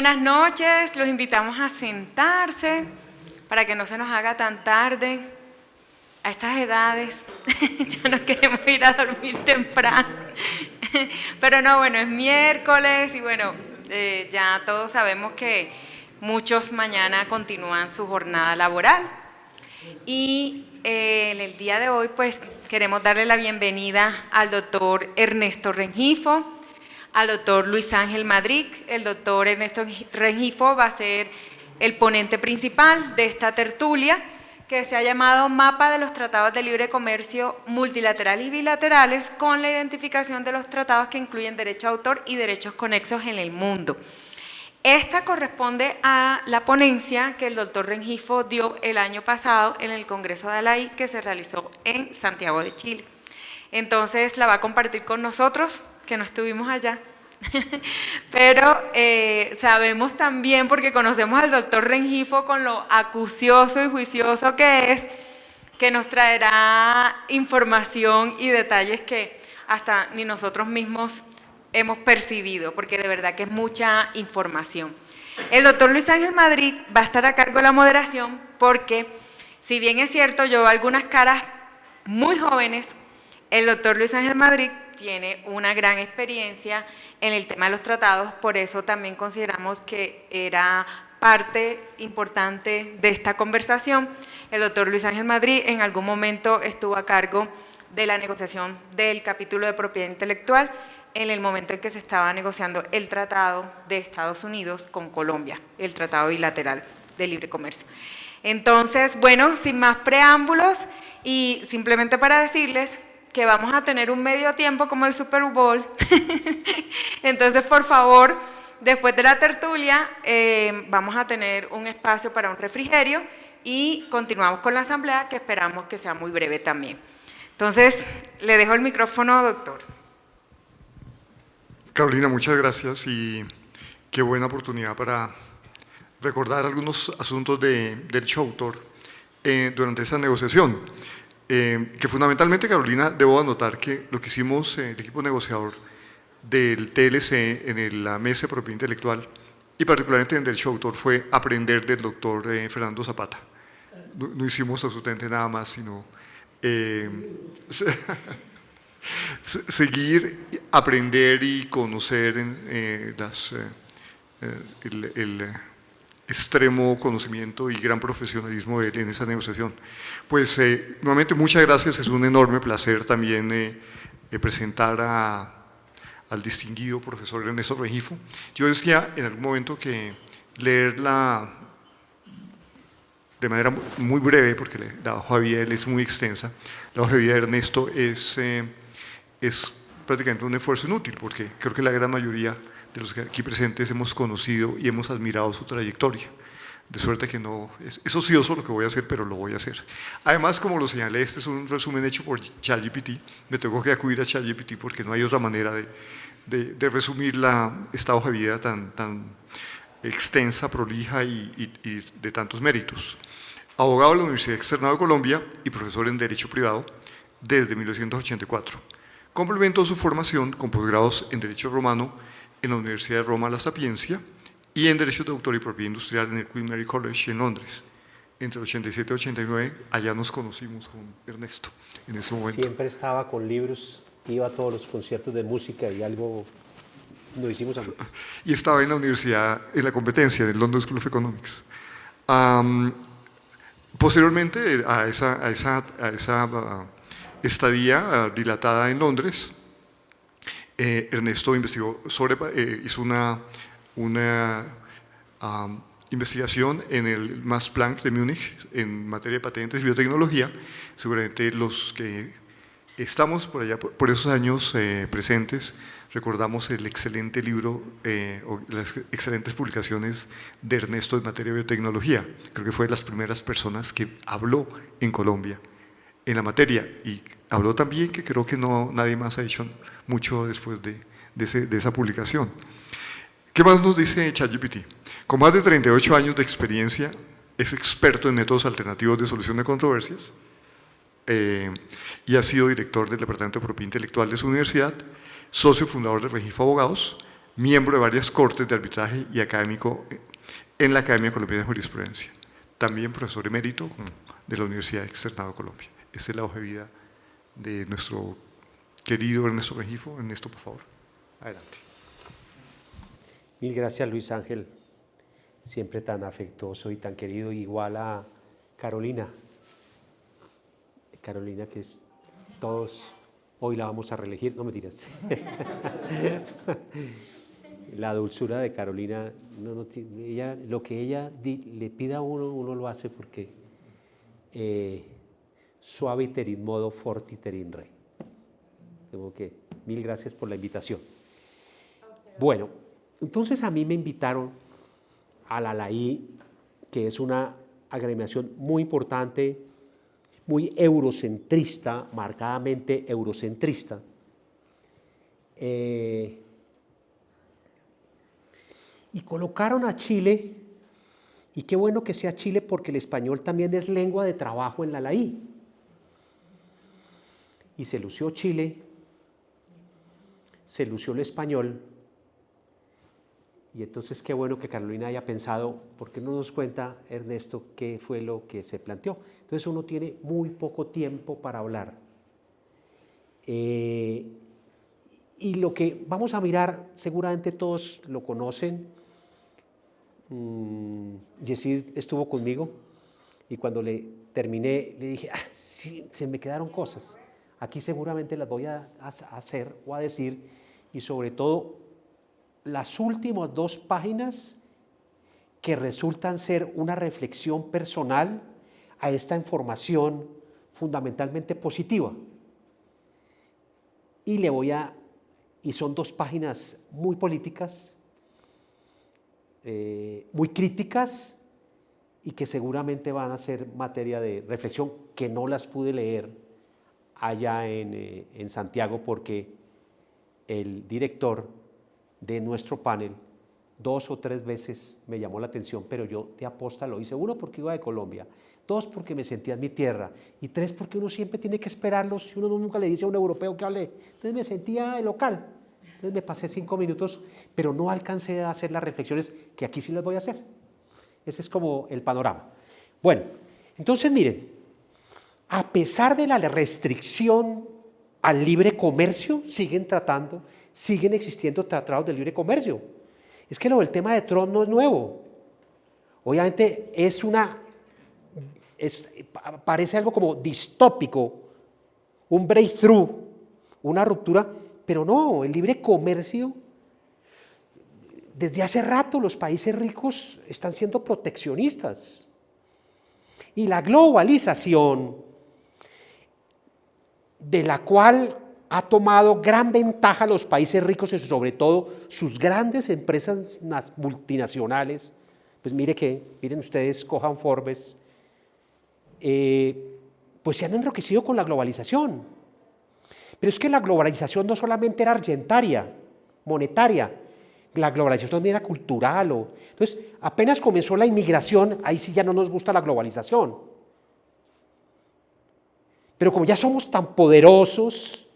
buenas noches, los invitamos a sentarse para que no se nos haga tan tarde. A estas edades ya no queremos ir a dormir temprano. Pero no, bueno, es miércoles y bueno, ya todos sabemos que muchos mañana continúan su jornada laboral. Y en el día de hoy pues queremos darle la bienvenida al doctor Ernesto Rengifo, al doctor Luis Ángel Madrid. El doctor Ernesto Rengifo va a ser el ponente principal de esta tertulia que se ha llamado Mapa de los Tratados de Libre Comercio Multilaterales y Bilaterales con la identificación de los tratados que incluyen derecho de autor y derechos conexos en el mundo. Esta corresponde a la ponencia que el doctor Rengifo dio el año pasado en el Congreso de la AI que se realizó en Santiago de Chile. Entonces la va a compartir con nosotros, que no estuvimos allá, pero sabemos también, porque conocemos al doctor Rengifo con lo acucioso y juicioso que es, que nos traerá información y detalles que hasta ni nosotros mismos hemos percibido, porque de verdad que es mucha información. El doctor Luis Ángel Madrid va a estar a cargo de la moderación porque, si bien es cierto, yo veo algunas caras muy jóvenes, el doctor Luis Ángel Madrid tiene una gran experiencia en el tema de los tratados, por eso también consideramos que era parte importante de esta conversación. El doctor Luis Ángel Madrid en algún momento estuvo a cargo de la negociación del capítulo de propiedad intelectual en el momento en que se estaba negociando el tratado de Estados Unidos con Colombia, el tratado bilateral de libre comercio. Entonces, bueno, sin más preámbulos y simplemente para decirles que vamos a tener un medio tiempo como el Super Bowl. Entonces, por favor, después de la tertulia, vamos a tener un espacio para un refrigerio y continuamos con la asamblea, que esperamos que sea muy breve también. Entonces, le dejo el micrófono, doctor. Carolina, muchas gracias y qué buena oportunidad para recordar algunos asuntos de derecho de autor durante esa negociación. Que fundamentalmente, Carolina, debo anotar que lo que hicimos el equipo negociador del TLC en la mesa de propiedad intelectual y particularmente en derecho de autor fue aprender del doctor Fernando Zapata. No hicimos absolutamente nada más, sino seguir, aprender y conocer el extremo conocimiento y gran profesionalismo de él en esa negociación. Pues nuevamente muchas gracias, es un enorme placer también presentar al distinguido profesor Ernesto Rengifo. Yo decía en algún momento que leerla de manera muy breve, porque la hoja de vida de él es muy extensa, la hoja de vida de Ernesto es prácticamente un esfuerzo inútil, porque creo que la gran mayoría de los que aquí presentes hemos conocido y hemos admirado su trayectoria, de suerte que no, es ocioso lo que voy a hacer, pero lo voy a hacer. Además, como lo señalé, este es un resumen hecho por ChatGPT, me tengo que acudir a ChatGPT porque no hay otra manera de resumir esta hoja de vida tan extensa, prolija y de tantos méritos. Abogado de la Universidad Externado de Colombia y profesor en Derecho Privado desde 1984. Complementó su formación con posgrados en Derecho Romano en la Universidad de Roma La Sapienza y en Derecho de Autor y Propiedad Industrial en el Queen Mary College en Londres. Entre el 87 y 89, allá nos conocimos con Ernesto en ese momento. Siempre estaba con libros, iba a todos los conciertos de música y algo lo hicimos algo. Y estaba en la universidad, en la competencia del London School of Economics. Posteriormente a esa estadía dilatada en Londres, Ernesto investigó hizo una investigación en el Max Planck de Múnich en materia de patentes y biotecnología. Seguramente los que estamos por allá, por esos años presentes, recordamos el excelente libro o las excelentes publicaciones de Ernesto en materia de biotecnología. Creo que fue de las primeras personas que habló en Colombia en la materia y habló también que creo que nadie más ha hecho mucho después de esa publicación. ¿Qué más nos dice ChatGPT? Con más de 38 años de experiencia, es experto en métodos alternativos de solución de controversias y ha sido director del Departamento de Propiedad Intelectual de su universidad, socio fundador de Rengifo Abogados, miembro de varias cortes de arbitraje y académico en la Academia Colombiana de Jurisprudencia. También profesor emérito de la Universidad Externado de Colombia. Esa es la hoja de vida de nuestro querido Ernesto Rengifo. Ernesto, por favor, adelante. Mil gracias, Luis Ángel, siempre tan afectuoso y tan querido, igual a Carolina. Carolina, que es todos, hoy la vamos a reelegir, no mentiras. La dulzura de Carolina, ella, lo que ella le pida a uno, uno lo hace porque suaviter in modo fortiter in re. Tengo que, mil gracias por la invitación. Bueno, entonces a mí me invitaron a la LAI, que es una agremiación muy importante, muy eurocentrista, marcadamente eurocentrista. Y colocaron a Chile, y qué bueno que sea Chile porque el español también es lengua de trabajo en la LAI. Y se lució Chile, se lució el español, y entonces qué bueno que Carolina haya pensado, ¿por qué no nos cuenta, Ernesto, qué fue lo que se planteó? Entonces uno tiene muy poco tiempo para hablar. Y lo que vamos a mirar, seguramente todos lo conocen. Yesid estuvo conmigo y cuando le terminé le dije, sí, se me quedaron cosas. Aquí seguramente las voy a hacer o a decir, y sobre todo las últimas 2 páginas que resultan ser una reflexión personal a esta información fundamentalmente positiva. Y son 2 páginas muy políticas, muy críticas, y que seguramente van a ser materia de reflexión, que no las pude leer allá en Santiago porque el director de nuestro panel 2 o 3 veces me llamó la atención, pero yo de aposta lo hice. 1 porque iba de Colombia, 2 porque me sentía en mi tierra, y 3 porque uno siempre tiene que esperarlos y uno nunca le dice a un europeo que hable. Entonces me sentía de local, entonces me pasé 5 minutos, pero no alcancé a hacer las reflexiones que aquí sí las voy a hacer. Ese es como el panorama. Bueno, entonces miren, a pesar de la restricción al libre comercio, siguen existiendo tratados de libre comercio. Es que lo del tema de Trump no es nuevo. Obviamente parece algo como distópico, un breakthrough, una ruptura, pero no, el libre comercio, desde hace rato los países ricos están siendo proteccionistas. Y la globalización, de la cual ha tomado gran ventaja a los países ricos y sobre todo sus grandes empresas multinacionales, pues miren ustedes, cojan Forbes, pues se han enriquecido con la globalización. Pero es que la globalización no solamente era argentaria, monetaria, la globalización también era cultural. Entonces, apenas comenzó la inmigración, ahí sí ya no nos gusta la globalización. Pero como ya somos tan poderosos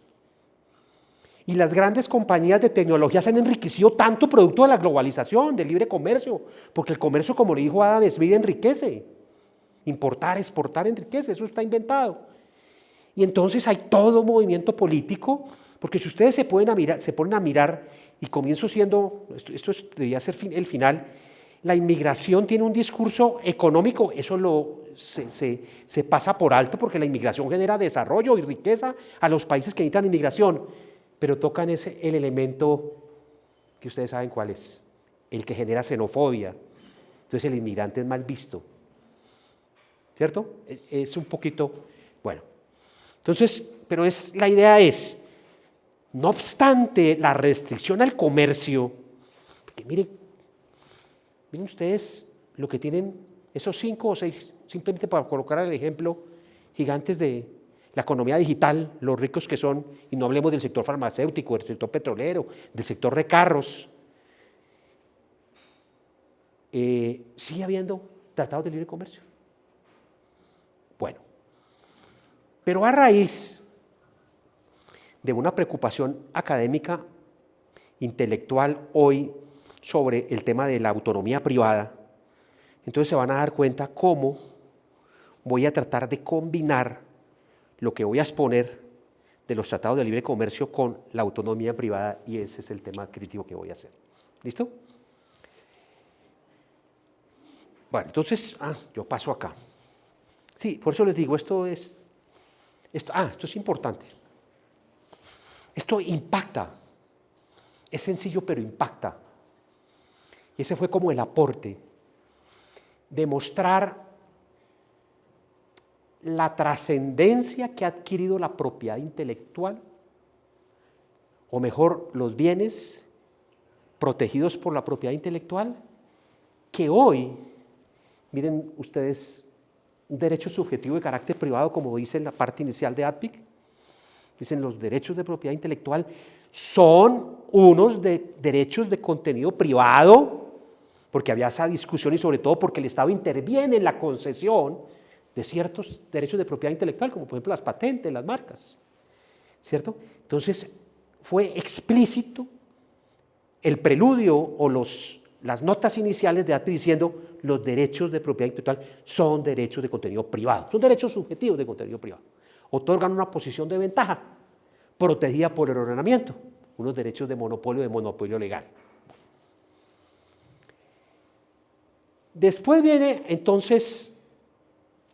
y las grandes compañías de tecnología se han enriquecido tanto producto de la globalización, del libre comercio, porque el comercio, como le dijo Adam Smith, enriquece. Importar, exportar enriquece, eso está inventado. Y entonces hay todo un movimiento político, porque si ustedes se ponen a mirar, y comienzo siendo, esto debería ser el final, la inmigración tiene un discurso económico, eso se pasa por alto porque la inmigración genera desarrollo y riqueza a los países que necesitan inmigración, pero tocan el elemento que ustedes saben cuál es, el que genera xenofobia. Entonces el inmigrante es mal visto, ¿cierto? Es un poquito, bueno, entonces, pero la idea es, no obstante la restricción al comercio, porque miren ustedes lo que tienen esos 5 o 6, simplemente para colocar el ejemplo, gigantes de la economía digital, los ricos que son, y no hablemos del sector farmacéutico, del sector petrolero, del sector de carros. Sigue habiendo tratados de libre comercio. Bueno, pero a raíz de una preocupación académica intelectual hoy sobre el tema de la autonomía privada, entonces se van a dar cuenta cómo voy a tratar de combinar lo que voy a exponer de los tratados de libre comercio con la autonomía privada, y ese es el tema crítico que voy a hacer. ¿Listo? Bueno, entonces, yo paso acá. Sí, por eso les digo, esto es importante. Esto impacta. Es sencillo, pero impacta. Y ese fue como el aporte. Demostrar la trascendencia que ha adquirido la propiedad intelectual, o mejor, los bienes protegidos por la propiedad intelectual, que hoy, miren ustedes, un derecho subjetivo de carácter privado, como dice en la parte inicial de ADPIC, dicen los derechos de propiedad intelectual son unos derechos de contenido privado, porque había esa discusión y sobre todo porque el Estado interviene en la concesión de ciertos derechos de propiedad intelectual, como por ejemplo las patentes, las marcas, ¿cierto? Entonces fue explícito el preludio o las notas iniciales de ADPIC diciendo los derechos de propiedad intelectual son derechos de contenido privado, son derechos subjetivos de contenido privado. Otorgan una posición de ventaja protegida por el ordenamiento, unos derechos de monopolio legal. Después viene entonces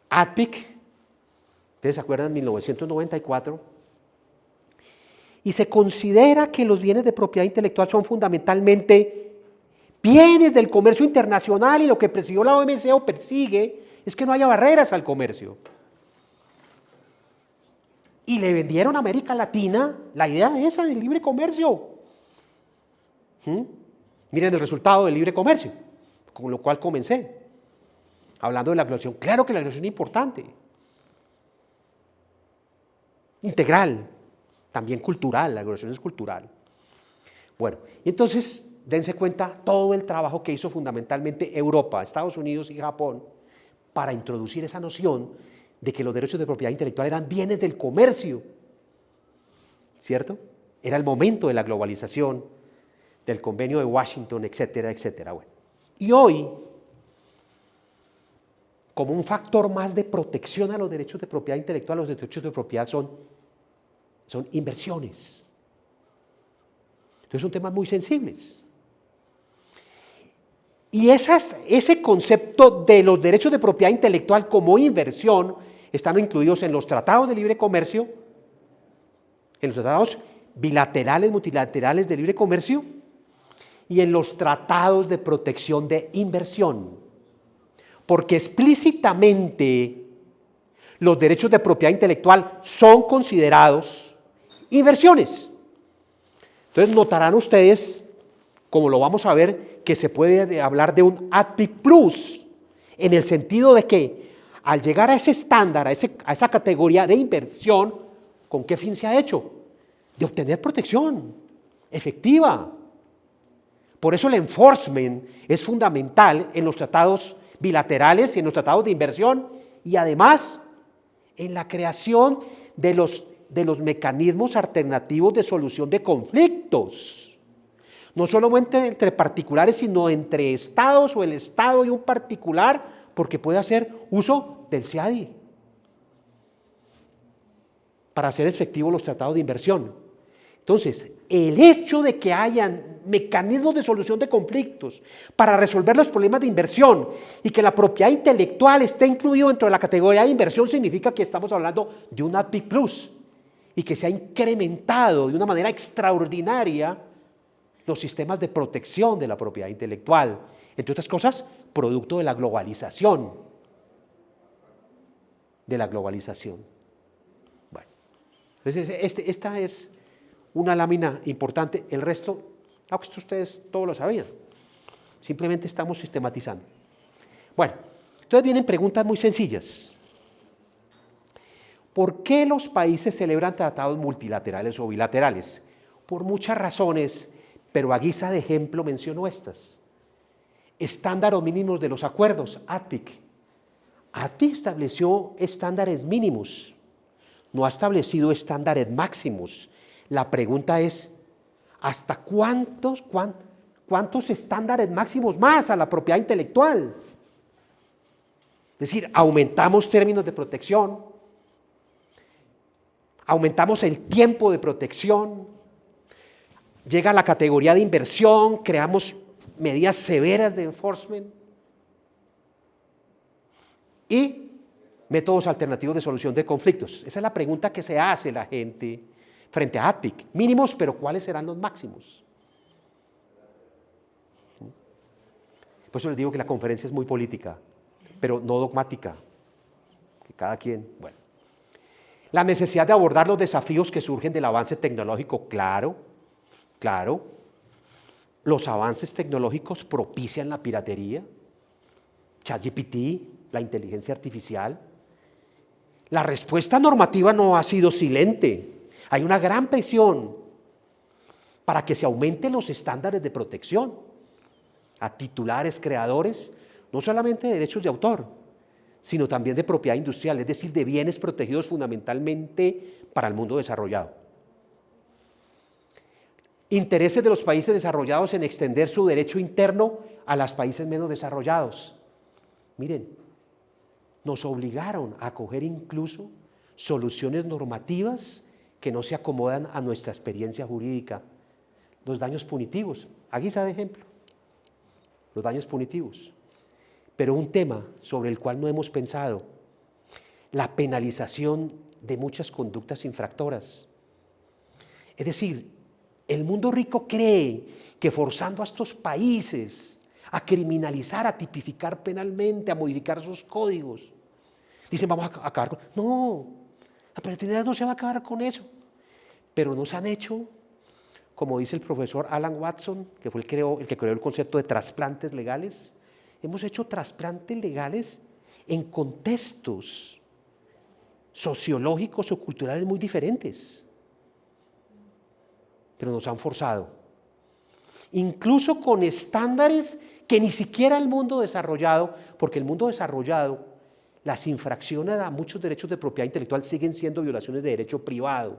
ADPIC, ustedes se acuerdan, en 1994, y se considera que los bienes de propiedad intelectual son fundamentalmente bienes del comercio internacional, y lo que persiguió la OMC o persigue es que no haya barreras al comercio. Y le vendieron a América Latina la idea esa del libre comercio. Miren el resultado del libre comercio, con lo cual comencé, hablando de la globalización. Claro que la globalización es importante, integral, también cultural, la globalización es cultural. Bueno, y entonces dense cuenta todo el trabajo que hizo fundamentalmente Europa, Estados Unidos y Japón para introducir esa noción de que los derechos de propiedad intelectual eran bienes del comercio, ¿cierto? Era el momento de la globalización, del convenio de Washington, etcétera, etcétera. Bueno, y hoy, como un factor más de protección a los derechos de propiedad intelectual, los derechos de propiedad son inversiones. Entonces son temas muy sensibles. Y ese concepto de los derechos de propiedad intelectual como inversión están incluidos en los tratados de libre comercio, en los tratados bilaterales, multilaterales de libre comercio y en los tratados de protección de inversión, porque explícitamente los derechos de propiedad intelectual son considerados inversiones. Entonces notarán ustedes, como lo vamos a ver, que se puede hablar de un ADPIC Plus, en el sentido de que al llegar a ese estándar, a esa categoría de inversión, ¿con qué fin se ha hecho? De obtener protección efectiva. Por eso el enforcement es fundamental en los tratados bilaterales y en los tratados de inversión, y además en la creación de los mecanismos alternativos de solución de conflictos. No solamente entre particulares, sino entre estados o el estado y un particular, porque puede hacer uso del CIADI para hacer efectivos los tratados de inversión. Entonces, el hecho de que hayan mecanismos de solución de conflictos para resolver los problemas de inversión y que la propiedad intelectual esté incluido dentro de la categoría de inversión significa que estamos hablando de un ADPIC Plus y que se ha incrementado de una manera extraordinaria los sistemas de protección de la propiedad intelectual, entre otras cosas, producto de la globalización. Bueno, entonces esta es una lámina importante. El resto, esto ustedes todos lo sabían, simplemente estamos sistematizando. Bueno, entonces vienen preguntas muy sencillas. ¿Por qué los países celebran tratados multilaterales o bilaterales? Por muchas razones, pero a guisa de ejemplo menciono estas. Estándares mínimos de los acuerdos, ADPIC. ADPIC estableció estándares mínimos, no ha establecido estándares máximos. La pregunta es, ¿hasta cuántos estándares máximos más a la propiedad intelectual? Es decir, aumentamos términos de protección, aumentamos el tiempo de protección, llega a la categoría de inversión, creamos medidas severas de enforcement y métodos alternativos de solución de conflictos. Esa es la pregunta que se hace la gente frente a ADPIC. Mínimos, pero ¿cuáles serán los máximos? Por eso les digo que la conferencia es muy política, pero no dogmática. Que cada quien, bueno. La necesidad de abordar los desafíos que surgen del avance tecnológico, claro. Los avances tecnológicos propician la piratería, ChatGPT, la inteligencia artificial. La respuesta normativa no ha sido silente. Hay una gran presión para que se aumenten los estándares de protección a titulares, creadores, no solamente de derechos de autor, sino también de propiedad industrial, es decir, de bienes protegidos fundamentalmente para el mundo desarrollado. Intereses de los países desarrollados en extender su derecho interno a los países menos desarrollados. Miren, nos obligaron a acoger incluso soluciones normativas que no se acomodan a nuestra experiencia jurídica. Los daños punitivos, a guisa de ejemplo, los daños punitivos. Pero un tema sobre el cual no hemos pensado, la penalización de muchas conductas infractoras. Es decir, el mundo rico cree que forzando a estos países a criminalizar, a tipificar penalmente, a modificar sus códigos, dicen vamos a acabar con... No, la piratería no se va a acabar con eso. Pero nos han hecho, como dice el profesor Alan Watson, que fue el que creó el concepto de trasplantes legales, hemos hecho trasplantes legales en contextos sociológicos o culturales muy diferentes. Pero nos han forzado. Incluso con estándares que ni siquiera el mundo desarrollado, porque el mundo desarrollado, las infracciones a muchos derechos de propiedad intelectual siguen siendo violaciones de derecho privado.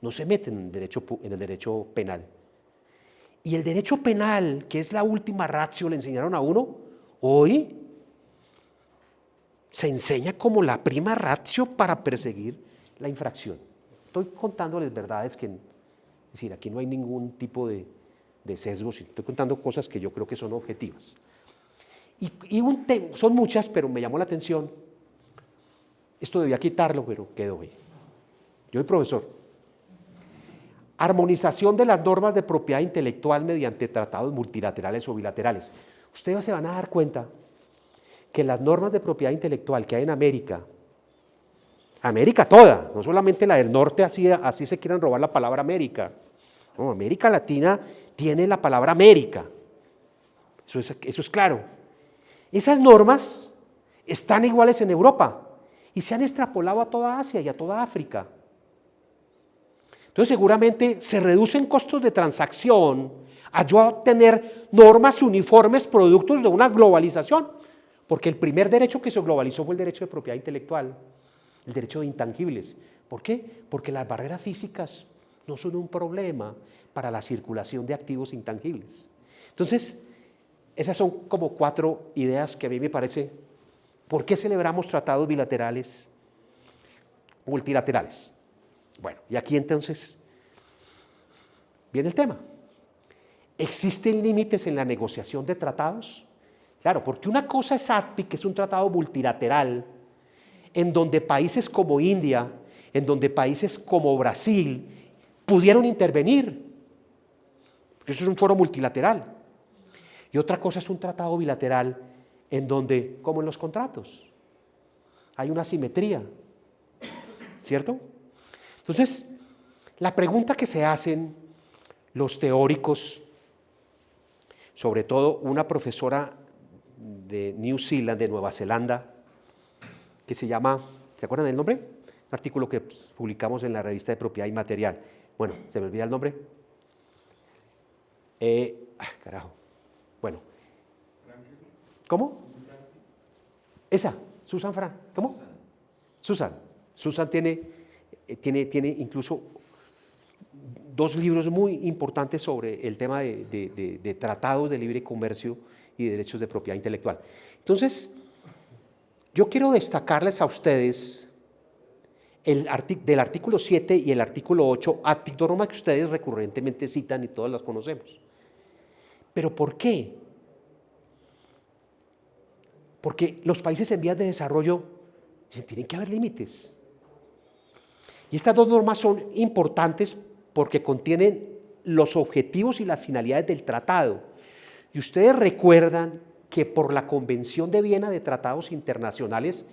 No se meten en el derecho penal. Y el derecho penal, que es la última ratio, le enseñaron a uno, hoy se enseña como la prima ratio para perseguir la infracción. Estoy contándoles verdades que, es decir, aquí no hay ningún tipo de sesgos, estoy contando cosas que yo creo que son objetivas. Son muchas, pero me llamó la atención. Esto debía quitarlo, pero quedó ahí. Yo soy profesor. Armonización de las normas de propiedad intelectual mediante tratados multilaterales o bilaterales. Ustedes se van a dar cuenta que las normas de propiedad intelectual que hay en América toda, no solamente la del norte, así se quieren robar la palabra América. No, América Latina tiene la palabra América. Eso es claro. Esas normas están iguales en Europa y se han extrapolado a toda Asia y a toda África. Entonces seguramente se reducen costos de transacción a yo tener normas uniformes productos de una globalización, porque el primer derecho que se globalizó fue el derecho de propiedad intelectual, el derecho de intangibles. ¿Por qué? Porque las barreras físicas no son un problema para la circulación de activos intangibles. Entonces, esas son como 4 ideas que a mí me parece, ¿por qué celebramos tratados bilaterales, multilaterales? Bueno, y aquí entonces viene el tema. ¿Existen límites en la negociación de tratados? Claro, porque una cosa es ADPIC, que es un tratado multilateral, en donde países como India, en donde países como Brasil pudieron intervenir, porque eso es un foro multilateral. Y otra cosa es un tratado bilateral en donde, como en los contratos, hay una asimetría, ¿cierto? Entonces, la pregunta que se hacen los teóricos, sobre todo una profesora de New Zealand, de Nueva Zelanda, que se llama, ¿se acuerdan del nombre? Un artículo que publicamos en la revista de Propiedad Inmaterial. Bueno, se me olvida el nombre. Carajo. Bueno. ¿Cómo? Esa, Susan Frank. ¿Cómo? Susan. Susan tiene incluso dos libros muy importantes sobre el tema de tratados de libre comercio y de derechos de propiedad intelectual. Entonces, yo quiero destacarles a ustedes del artículo 7 y el artículo 8, ad pictórama, que ustedes recurrentemente citan y todas las conocemos. ¿Pero por qué? Porque los países en vías de desarrollo dicen, tienen que haber límites. Y estas dos normas son importantes porque contienen los objetivos y las finalidades del tratado. Y ustedes recuerdan que por la Convención de Viena de Tratados Internacionales,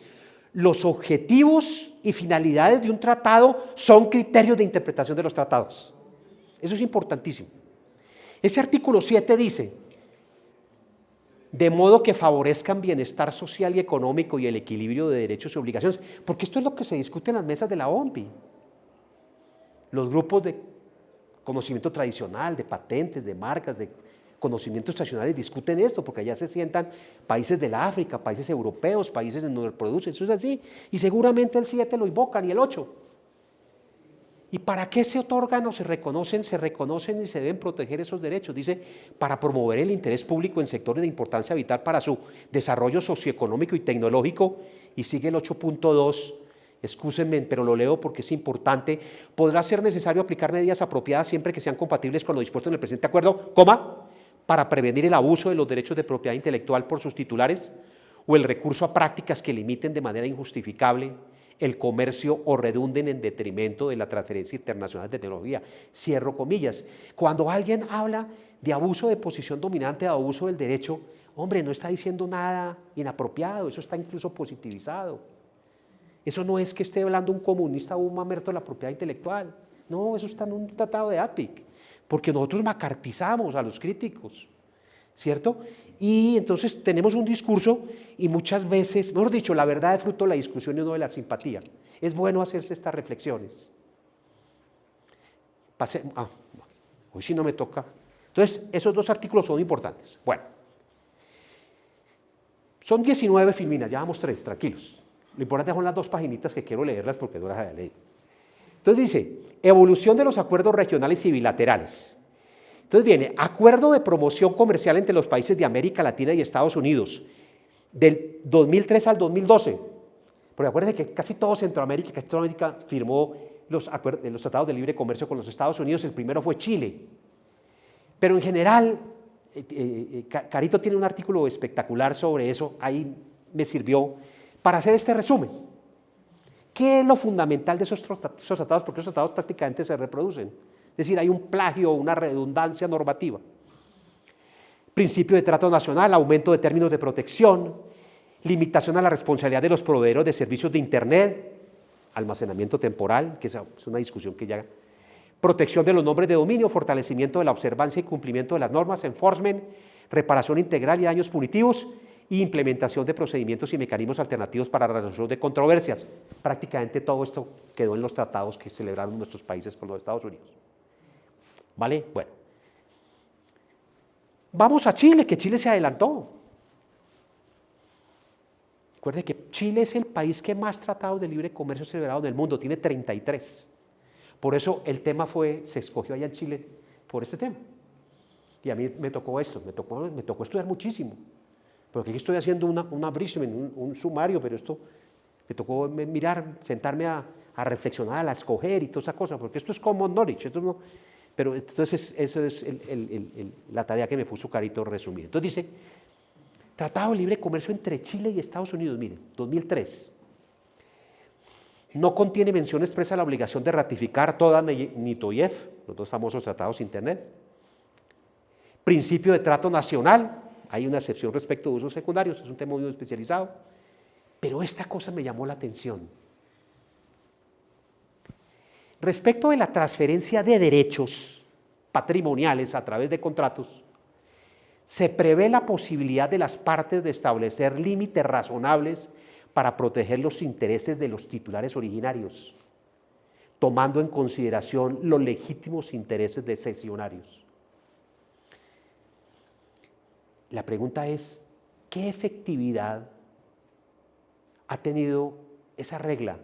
los objetivos y finalidades de un tratado son criterios de interpretación de los tratados. Eso es importantísimo. Ese artículo 7 dice, de modo que favorezcan bienestar social y económico y el equilibrio de derechos y obligaciones, porque esto es lo que se discute en las mesas de la OMPI. Los grupos de conocimiento tradicional, de patentes, de marcas, de conocimientos tradicionales discuten esto, porque allá se sientan países del África, países europeos, países en donde producen, eso es así, y seguramente el 7 lo invocan y el 8. ¿Y para qué se otorgan o se reconocen y se deben proteger esos derechos? Dice, para promover el interés público en sectores de importancia vital para su desarrollo socioeconómico y tecnológico, y sigue el 8.2, excúsenme, pero lo leo porque es importante, podrá ser necesario aplicar medidas apropiadas siempre que sean compatibles con lo dispuesto en el presente acuerdo, para prevenir el abuso de los derechos de propiedad intelectual por sus titulares o el recurso a prácticas que limiten de manera injustificable el comercio o redunden en detrimento de la transferencia internacional de tecnología. Cierro comillas. Cuando alguien habla de abuso de posición dominante, de abuso del derecho, hombre, no está diciendo nada inapropiado, eso está incluso positivizado. Eso no es que esté hablando un comunista o un mamerto de la propiedad intelectual. No, eso está en un tratado de ATPIC, porque nosotros macartizamos a los críticos, ¿cierto? Y entonces tenemos un discurso y muchas veces, mejor dicho, la verdad es fruto de la discusión y no de la simpatía. Es bueno hacerse estas reflexiones. Hoy sí no me toca. Entonces, esos dos artículos son importantes. Bueno, son 19 filminas, ya vamos 3, tranquilos. Lo importante son las 2 paginitas que quiero leerlas porque no las había leído. Entonces dice, evolución de los acuerdos regionales y bilaterales. Entonces viene, acuerdo de promoción comercial entre los países de América Latina y Estados Unidos, del 2003 al 2012. Porque acuérdense que casi todo Centroamérica firmó los tratados de libre comercio con los Estados Unidos. El primero fue Chile. Pero en general, Carito tiene un artículo espectacular sobre eso, ahí me sirvió para hacer este resumen. ¿Qué es lo fundamental de esos tratados? Porque esos tratados prácticamente se reproducen. Es decir, hay un plagio, una redundancia normativa. Principio de trato nacional, aumento de términos de protección, limitación a la responsabilidad de los proveedores de servicios de Internet, almacenamiento temporal, que es una discusión que ya... Protección de los nombres de dominio, fortalecimiento de la observancia y cumplimiento de las normas, enforcement, reparación integral y daños punitivos, y implementación de procedimientos y mecanismos alternativos para la resolución de controversias. Prácticamente todo esto quedó en los tratados que celebraron nuestros países con los Estados Unidos. ¿Vale? Bueno. Vamos a Chile, que Chile se adelantó. Recuerden que Chile es el país que más tratados de libre comercio ha celebrado en el mundo, tiene 33. Por eso el tema se escogió allá en Chile por este tema. Y a mí me tocó esto, me tocó estudiar muchísimo. Porque aquí estoy haciendo un abridgment, un sumario, pero esto me tocó mirar, sentarme a reflexionar, a escoger y toda esa cosa, porque esto es common knowledge, esto no, pero entonces eso es la tarea que me puso Carito resumida. Entonces dice, Tratado de Libre Comercio entre Chile y Estados Unidos, miren, 2003. No contiene mención expresa a la obligación de ratificar toda ni TOIEF, los 2 famosos tratados Internet. Principio de trato nacional. Hay una excepción respecto de usos secundarios, es un tema muy especializado, pero esta cosa me llamó la atención. Respecto de la transferencia de derechos patrimoniales a través de contratos, se prevé la posibilidad de las partes de establecer límites razonables para proteger los intereses de los titulares originarios, tomando en consideración los legítimos intereses de cesionarios. La pregunta es, ¿qué efectividad ha tenido esa regla,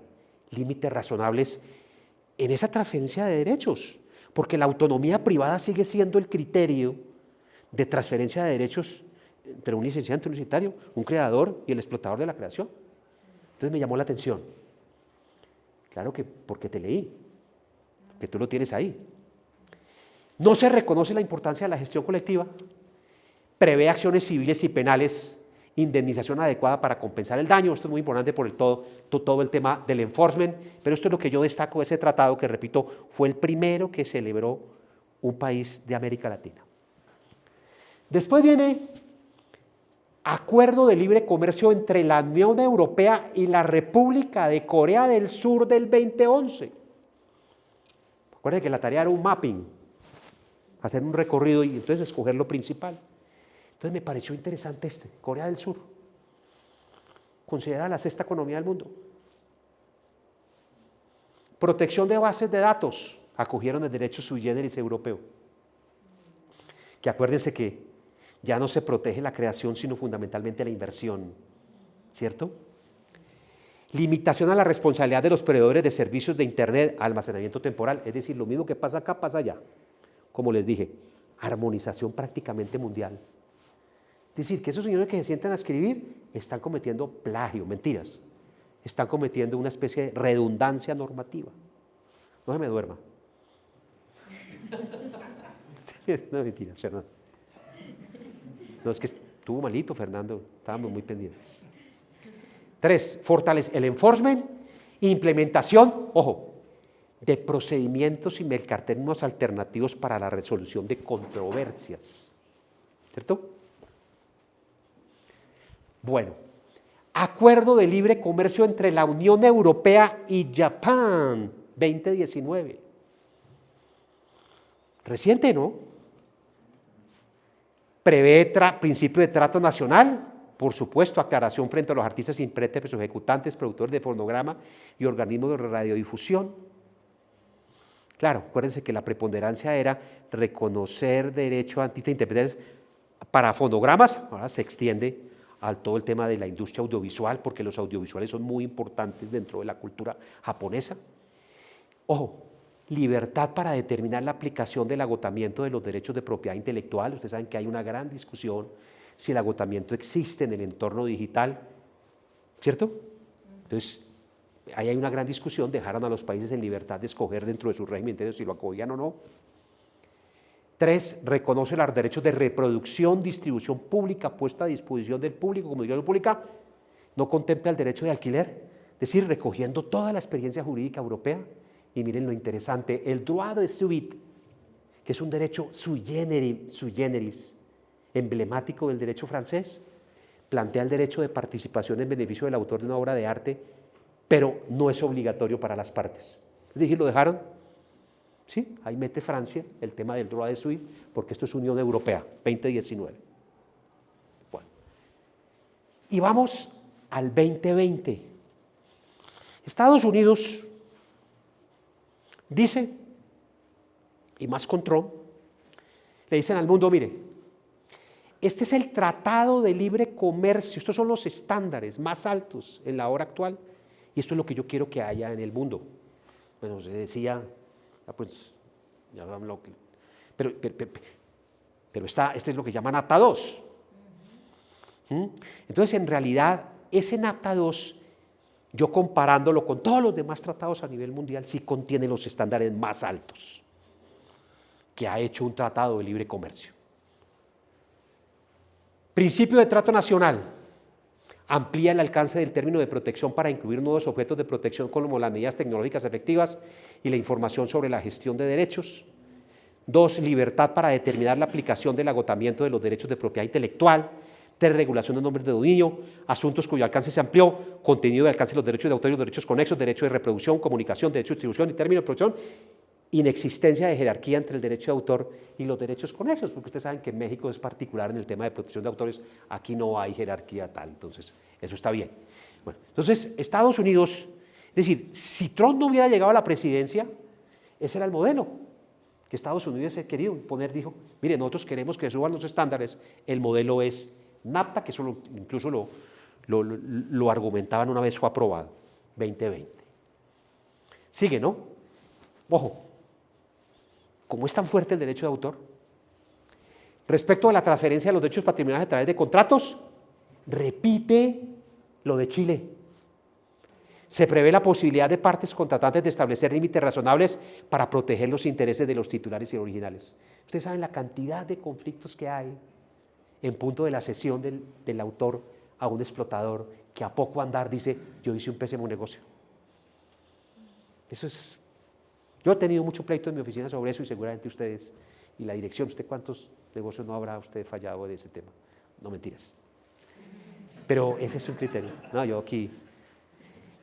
límites razonables, en esa transferencia de derechos? porque la autonomía privada sigue siendo el criterio de transferencia de derechos entre un licenciado, un universitario, un creador y el explotador de la creación. Entonces me llamó la atención. Claro que porque te leí, que tú lo tienes ahí. No se reconoce la importancia de la gestión colectiva, prevé acciones civiles y penales, indemnización adecuada para compensar el daño. Esto es muy importante por todo el tema del enforcement, pero esto es lo que yo destaco de ese tratado, que repito, fue el primero que celebró un país de América Latina. Después viene Acuerdo de Libre Comercio entre la Unión Europea y la República de Corea del Sur del 2011. Recuerden que la tarea era un mapping, hacer un recorrido y entonces escoger lo principal. Entonces me pareció interesante Corea del Sur, considerada la sexta economía del mundo. Protección de bases de datos, acogieron el derecho sui generis europeo. Que acuérdense que ya no se protege la creación, sino fundamentalmente la inversión, ¿cierto? Limitación a la responsabilidad de los proveedores de servicios de Internet, almacenamiento temporal, es decir, lo mismo que pasa acá, pasa allá. Como les dije, armonización prácticamente mundial. Es decir, que esos señores que se sientan a escribir están cometiendo plagio, mentiras. Están cometiendo una especie de redundancia normativa. No se me duerma. No, mentira, Fernando. No, es que estuvo malito, Fernando. Estábamos muy pendientes. 3, fortalece el enforcement, implementación, ojo, de procedimientos y mecanismos alternativos para la resolución de controversias. ¿Cierto? Bueno, Acuerdo de Libre Comercio entre la Unión Europea y Japón, 2019. Reciente, ¿no? Prevé principio de trato nacional, por supuesto, aclaración frente a los artistas, intérpretes, ejecutantes, productores de fonograma y organismos de radiodifusión. Claro, acuérdense que la preponderancia era reconocer derecho a artistas e intérpretes para fonogramas, ahora se extiende a todo el tema de la industria audiovisual, porque los audiovisuales son muy importantes dentro de la cultura japonesa. Ojo, libertad para determinar la aplicación del agotamiento de los derechos de propiedad intelectual. Ustedes saben que hay una gran discusión si el agotamiento existe en el entorno digital, ¿cierto? Entonces, ahí hay una gran discusión, dejaron a los países en libertad de escoger dentro de su régimen interno si lo acogían o no. 3, reconoce los derechos de reproducción, distribución pública, puesta a disposición del público, como digo, pública, no contempla el derecho de alquiler, es decir, recogiendo toda la experiencia jurídica europea. Y miren lo interesante, el droit de suite, que es un derecho sui generis, emblemático del derecho francés, plantea el derecho de participación en beneficio del autor de una obra de arte, pero no es obligatorio para las partes. Es decir, lo dejaron, ¿sí? Ahí mete Francia el tema del droit de suite, porque esto es Unión Europea, 2019. Bueno, y vamos al 2020. Estados Unidos dice, y más con Trump, le dicen al mundo, mire, este es el tratado de libre comercio, estos son los estándares más altos en la hora actual, y esto es lo que yo quiero que haya en el mundo. Bueno, se decía, pues, ya hablamos, pero este es lo que llaman NAFTA 2. Entonces, en realidad, ese NAFTA 2, yo comparándolo con todos los demás tratados a nivel mundial, sí contiene los estándares más altos que ha hecho un tratado de libre comercio. Principio de trato nacional. Amplía el alcance del término de protección para incluir nuevos objetos de protección como las medidas tecnológicas efectivas y la información sobre la gestión de derechos. 2, libertad para determinar la aplicación del agotamiento de los derechos de propiedad intelectual. 3, regulación de nombres de dominio, asuntos cuyo alcance se amplió, contenido y alcance de los derechos de autor y los derechos conexos, derecho de reproducción, comunicación, derecho de distribución y término de producción, inexistencia de jerarquía entre el derecho de autor y los derechos conexos, porque ustedes saben que en México es particular en el tema de protección de autores, aquí no hay jerarquía tal, entonces eso está bien. Bueno, entonces Estados Unidos, es decir, si Trump no hubiera llegado a la presidencia, ese era el modelo que Estados Unidos hubiese querido imponer, dijo, mire, nosotros queremos que suban los estándares, el modelo es NAFTA, que eso incluso lo argumentaban una vez fue aprobado, 2020. Sigue, ¿no? Ojo, como es tan fuerte el derecho de autor, respecto a la transferencia de los derechos patrimoniales a través de contratos, repite lo de Chile. Se prevé la posibilidad de partes contratantes de establecer límites razonables para proteger los intereses de los titulares y originales. Ustedes saben la cantidad de conflictos que hay en punto de la cesión del autor a un explotador que a poco andar dice, yo hice un pésimo negocio. Eso es... Yo he tenido mucho pleito en mi oficina sobre eso y seguramente ustedes y la dirección, ¿usted cuántos negocios no habrá usted fallado de ese tema? No, mentiras. Pero ese es un criterio. No, yo aquí...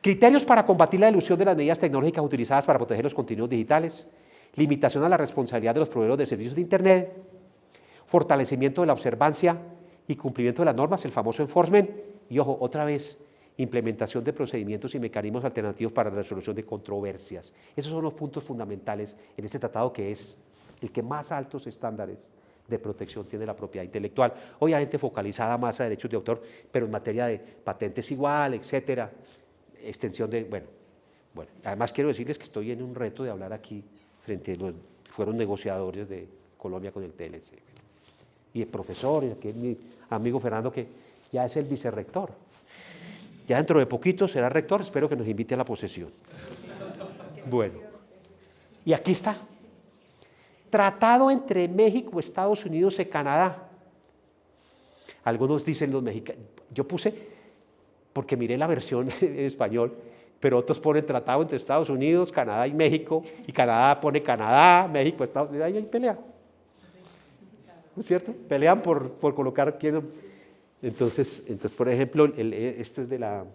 Criterios para combatir la ilusión de las medidas tecnológicas utilizadas para proteger los contenidos digitales, limitación a la responsabilidad de los proveedores de servicios de Internet, fortalecimiento de la observancia y cumplimiento de las normas, el famoso enforcement, y ojo, otra vez, implementación de procedimientos y mecanismos alternativos para la resolución de controversias. Esos son los puntos fundamentales en este tratado, que es el que más altos estándares de protección tiene la propiedad intelectual, obviamente focalizada más a derechos de autor, pero en materia de patentes igual, etcétera, extensión de, bueno, además quiero decirles que estoy en un reto de hablar aquí frente a los fueron negociadores de Colombia con el TLC, y el profesor, y aquí es mi amigo Fernando, que ya es el vicerrector, ya dentro de poquito será rector, espero que nos invite a la posesión. Bueno, y aquí está, tratado entre México, Estados Unidos y Canadá. Algunos dicen los mexicanos, yo puse, porque miré la versión en español, pero otros ponen tratado entre Estados Unidos, Canadá y México, y Canadá pone Canadá, México, Estados Unidos, ahí hay pelea. ¿No es cierto? Pelean por colocar quién. Entonces, por ejemplo, esto es de la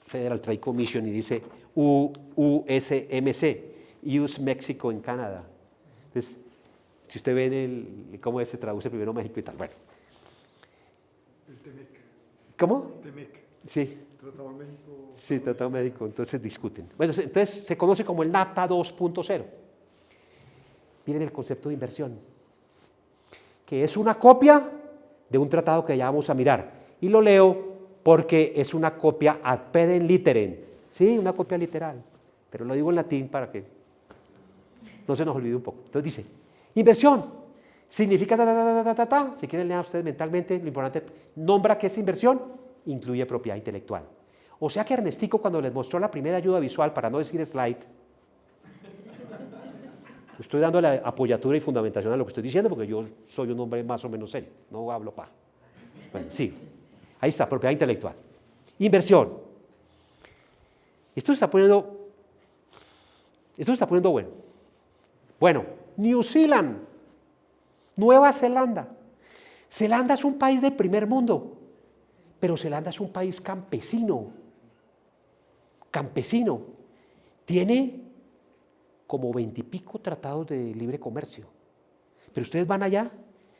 Federal Trade Commission y dice USMC, US Mexico en Canadá. Entonces, si usted ve cómo se traduce primero México y tal, bueno. El TEMEC. ¿Cómo? TEMEC. Sí. Tratado México. Sí, Tratado México, entonces discuten. Bueno, entonces se conoce como el NAFTA 2.0. Miren el concepto de inversión, que es una copia de un tratado que ya vamos a mirar. Y lo leo porque es una copia ad pedem litterem. Sí, una copia literal, pero lo digo en latín para que no se nos olvide un poco. Entonces dice, inversión significa si quieren leer ustedes mentalmente, lo importante, nombra que es inversión, incluye propiedad intelectual. O sea que Ernestico, cuando les mostró la primera ayuda visual, para no decir slide, estoy dando la apoyatura y fundamentación a lo que estoy diciendo, porque yo soy un hombre más o menos serio, no hablo paja. Bueno, sí, ahí está, propiedad intelectual. Inversión. Esto se está poniendo bueno. Bueno, New Zealand, Nueva Zelanda. Zelanda es un país del primer mundo, pero Zelanda es un país campesino. Tiene como 20 y pico tratados de libre comercio. Pero ustedes van allá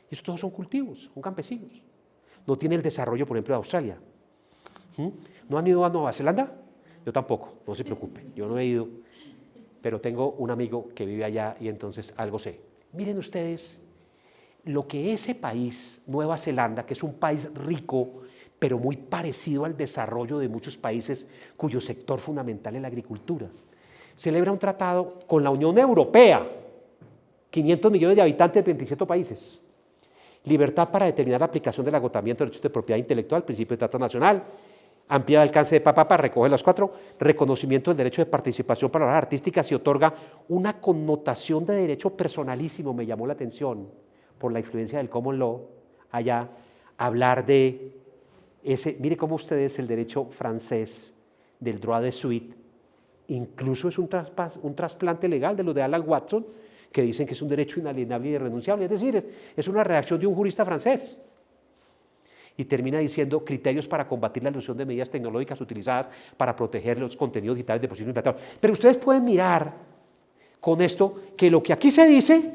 y estos todos son cultivos, son campesinos. No tiene el desarrollo, por ejemplo, de Australia. ¿No han ido a Nueva Zelanda? Yo tampoco, no se preocupen, yo no he ido, pero tengo un amigo que vive allá y entonces algo sé. Miren ustedes lo que ese país, Nueva Zelanda, que es un país rico, pero muy parecido al desarrollo de muchos países cuyo sector fundamental es la agricultura, celebra un tratado con la Unión Europea, 500 millones de habitantes, 27 países. Libertad para determinar la aplicación del agotamiento de derechos de propiedad intelectual, principio de trato nacional, amplía el alcance de recoge los 4, reconocimiento del derecho de participación para las artísticas y otorga una connotación de derecho personalísimo, me llamó la atención por la influencia del common law, allá, hablar de ese, mire cómo ustedes el derecho francés del droit de suite, incluso es un trasplante legal de los de Alan Watson, que dicen que es un derecho inalienable y irrenunciable, es decir, es una redacción de un jurista francés. Y termina diciendo criterios para combatir la ilusión de medidas tecnológicas utilizadas para proteger los contenidos digitales de posible infractor. Pero ustedes pueden mirar con esto que lo que aquí se dice,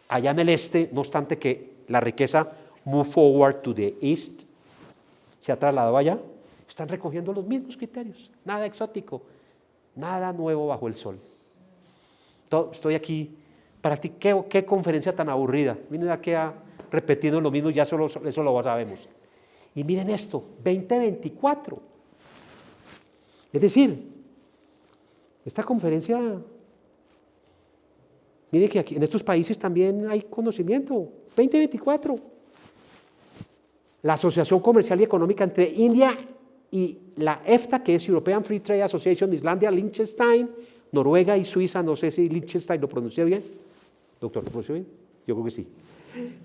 allá en el este, no obstante que la riqueza move forward to the east, se ha trasladado allá, están recogiendo los mismos criterios, nada exótico, nada nuevo bajo el sol. Estoy aquí, ¿qué conferencia tan aburrida? Miren aquí repetiendo lo mismo, ya eso lo sabemos. Y miren esto, 2024. Es decir, esta conferencia Miren que aquí en estos países también hay conocimiento. 2024. La Asociación Comercial y Económica entre India y la EFTA, que es European Free Trade Association, Islandia, Liechtenstein, Noruega y Suiza. No sé si Liechtenstein lo pronuncié bien. Doctor, ¿lo pronunció bien? Yo creo que sí.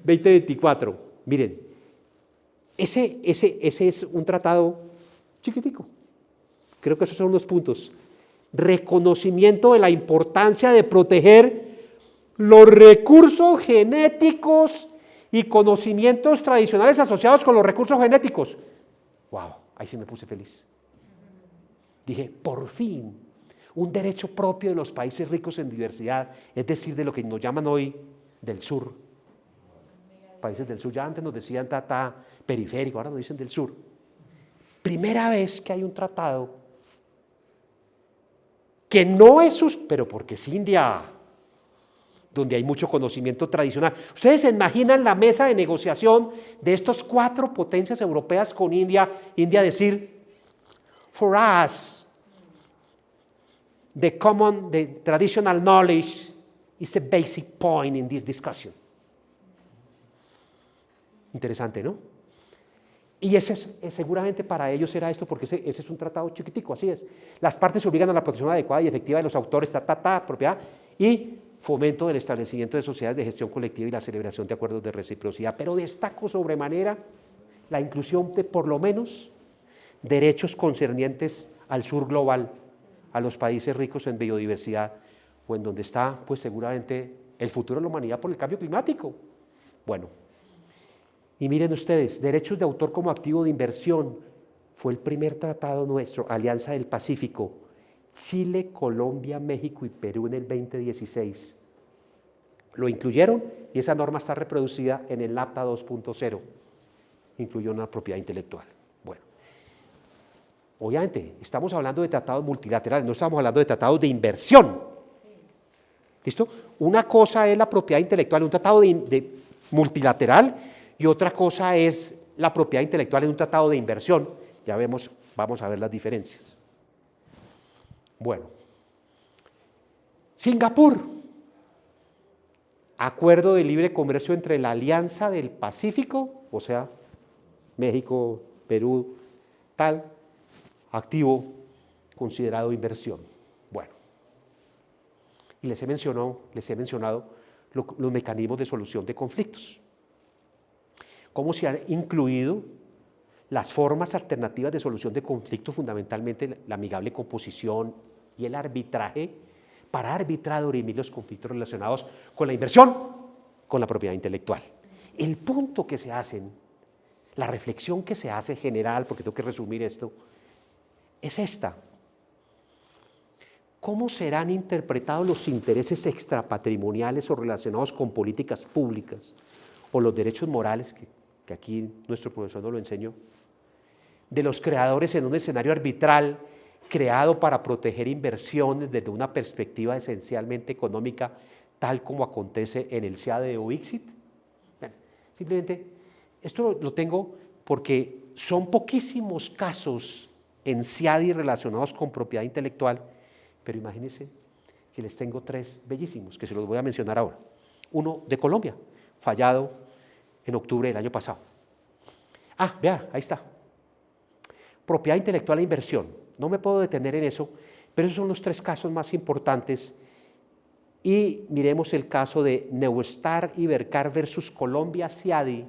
2024. Miren, ese es un tratado chiquitico. Creo que esos son los puntos. Reconocimiento de la importancia de proteger los recursos genéticos y conocimientos tradicionales asociados con los recursos genéticos. ¡Wow! Ahí sí me puse feliz. Dije, por fin, un derecho propio de los países ricos en diversidad, es decir, de lo que nos llaman hoy del sur. Países del sur, ya antes nos decían periférico, ahora nos dicen del sur. Primera vez que hay un tratado que no es pero porque es India, donde hay mucho conocimiento tradicional. Ustedes se imaginan la mesa de negociación de estos 4 potencias europeas con India, India decir, for us, the traditional knowledge is a basic point in this discussion. Interesante, ¿no? Y seguramente para ellos era esto, porque ese es un tratado chiquitico, así es. Las partes se obligan a la protección adecuada y efectiva de los autores, propiedad, y fomento del establecimiento de sociedades de gestión colectiva y la celebración de acuerdos de reciprocidad. Pero destaco sobremanera la inclusión de, por lo menos, derechos concernientes al sur global, a los países ricos en biodiversidad, o en donde está, pues seguramente, el futuro de la humanidad por el cambio climático. Bueno. Y miren ustedes, derechos de autor como activo de inversión, fue el primer tratado nuestro, Alianza del Pacífico, Chile, Colombia, México y Perú en el 2016. Lo incluyeron y esa norma está reproducida en el NAFTA 2.0. Incluyó una propiedad intelectual. Bueno, obviamente estamos hablando de tratados multilaterales, no estamos hablando de tratados de inversión. ¿Listo? Una cosa es la propiedad intelectual en un tratado de multilateral, y otra cosa es la propiedad intelectual en un tratado de inversión. Ya vamos a ver las diferencias. Bueno, Singapur, acuerdo de libre comercio entre la Alianza del Pacífico, o sea, México, Perú, tal, activo considerado inversión. Bueno, y les he mencionado los mecanismos de solución de conflictos. Cómo se han incluido las formas alternativas de solución de conflictos, fundamentalmente la amigable composición y el arbitraje, para arbitrar o dirimir los conflictos relacionados con la inversión, con la propiedad intelectual. El punto que se hacen, la reflexión que se hace general, porque tengo que resumir esto, es esta. ¿Cómo serán interpretados los intereses extrapatrimoniales o relacionados con políticas públicas o los derechos morales, que aquí nuestro profesor nos lo enseñó, de los creadores en un escenario arbitral creado para proteger inversiones desde una perspectiva esencialmente económica, tal como acontece en el CIADE o ICSID? Bueno, simplemente, esto lo tengo porque son poquísimos casos en CIADI relacionados con propiedad intelectual, pero imagínense que les tengo 3 bellísimos, que se los voy a mencionar ahora. Uno de Colombia, fallado en octubre del año pasado. Vea, ahí está. Propiedad intelectual e inversión. No me puedo detener en eso, pero esos son los 3 casos más importantes. Y miremos el caso de Neustar Ibercar versus Colombia CIADI,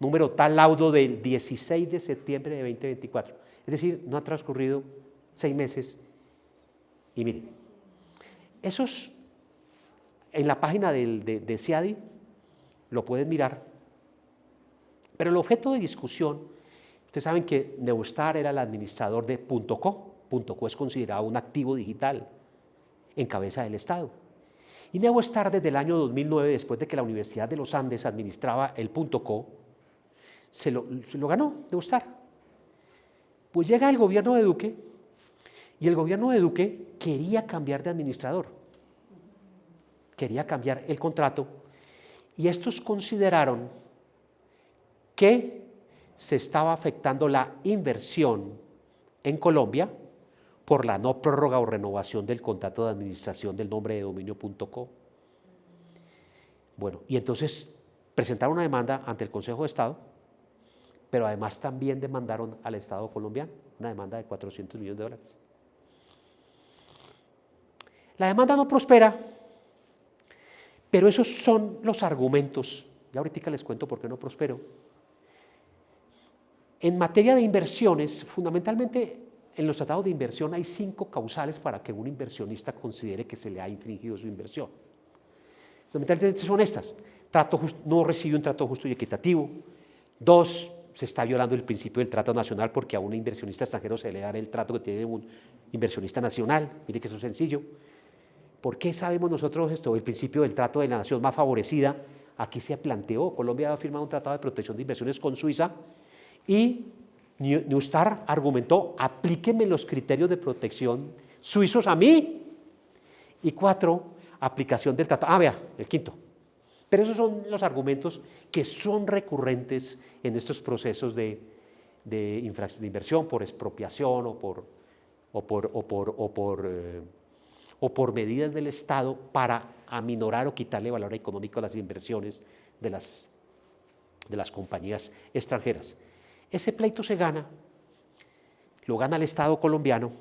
número tal laudo del 16 de septiembre de 2024. Es decir, no ha transcurrido 6 meses. Y miren, esos en la página de CIADI lo pueden mirar. Pero el objeto de discusión, ustedes saben que Neustar era el administrador de .co. .co es considerado un activo digital en cabeza del Estado. Y Neustar desde el año 2009, después de que la Universidad de los Andes administraba el .co, se lo ganó Neustar. Pues llega el gobierno de Duque y el gobierno de Duque quería cambiar de administrador. Quería cambiar el contrato y estos consideraron que se estaba afectando la inversión en Colombia por la no prórroga o renovación del contrato de administración del nombre de dominio .co. Bueno, y entonces presentaron una demanda ante el Consejo de Estado, pero además también demandaron al Estado colombiano, una demanda de 400 millones de dólares. La demanda no prospera, pero esos son los argumentos. Ya ahorita les cuento por qué no prosperó. En materia de inversiones, fundamentalmente en los tratados de inversión hay 5 causales para que un inversionista considere que se le ha infringido su inversión. Fundamentalmente son estas: no recibe un trato justo y equitativo. 2, se está violando el principio del trato nacional porque a un inversionista extranjero se le da el trato que tiene un inversionista nacional. Mire que eso es sencillo. ¿Por qué sabemos nosotros esto? El principio del trato de la nación más favorecida. Aquí se planteó, Colombia ha firmado un tratado de protección de inversiones con Suiza y Neustar argumentó: aplíqueme los criterios de protección suizos a mí. Y 4, aplicación del tratado. Vea, el 5. Pero esos son los argumentos que son recurrentes en estos procesos de inversión por expropiación o por medidas del Estado para aminorar o quitarle valor económico a las inversiones de las compañías extranjeras. Ese pleito se gana, lo gana el Estado colombiano,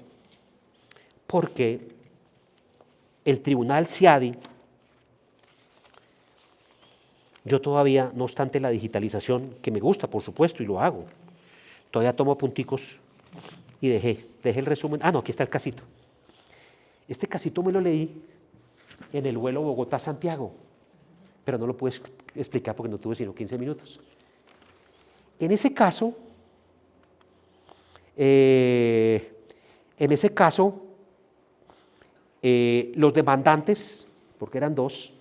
porque el tribunal CIADI, yo todavía, no obstante la digitalización, que me gusta, por supuesto, y lo hago, todavía tomo punticos y dejé el resumen. No, aquí está el casito. Este casito me lo leí en el vuelo Bogotá-Santiago, pero no lo pude explicar porque no tuve sino 15 minutos. En ese caso, los demandantes, porque eran 2,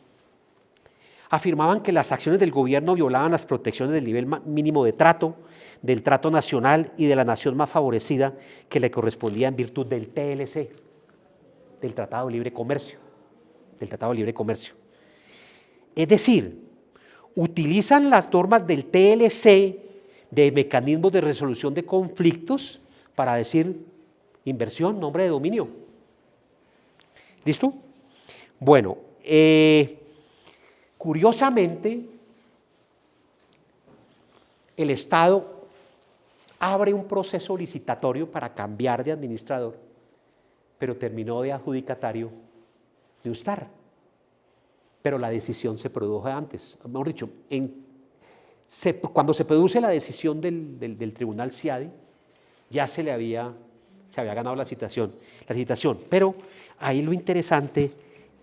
afirmaban que las acciones del gobierno violaban las protecciones del nivel mínimo de trato, del trato nacional y de la nación más favorecida que le correspondía en virtud del TLC, del Tratado de Libre Comercio. Es decir, utilizan las normas del TLC de mecanismos de resolución de conflictos para decir inversión, nombre de dominio. ¿Listo? Bueno, curiosamente, el Estado abre un proceso licitatorio para cambiar de administrador, pero terminó de adjudicatario Neustar. Pero la decisión se produjo antes. Mejor dicho, cuando se produce la decisión del tribunal CIADI, ya se había ganado la citación. Pero ahí lo interesante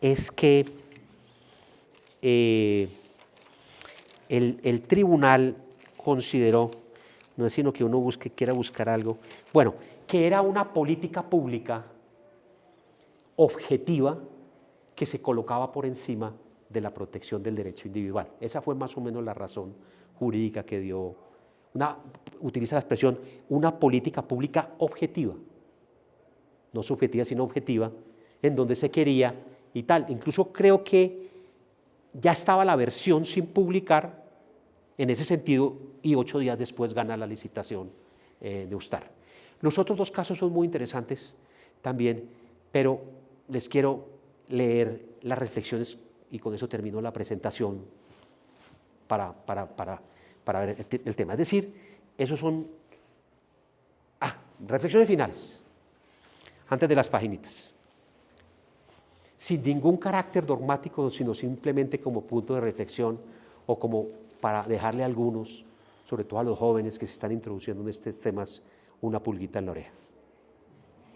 es que el tribunal consideró, no es sino que uno quiera buscar algo, bueno, que era una política pública objetiva que se colocaba por encima de la protección del derecho individual. Esa fue más o menos la razón jurídica que dio, utiliza la expresión, una política pública objetiva, no subjetiva sino objetiva, en donde se quería y tal. Incluso creo que ya estaba la versión sin publicar en ese sentido y 8 días después gana la licitación Neustar. Los otros 2 casos son muy interesantes también, pero les quiero leer las reflexiones y con eso termino la presentación para ver el tema. Es decir, esos son reflexiones finales, antes de las paginitas. Sin ningún carácter dogmático, sino simplemente como punto de reflexión o como para dejarle a algunos, sobre todo a los jóvenes que se están introduciendo en estos temas, una pulguita en la oreja.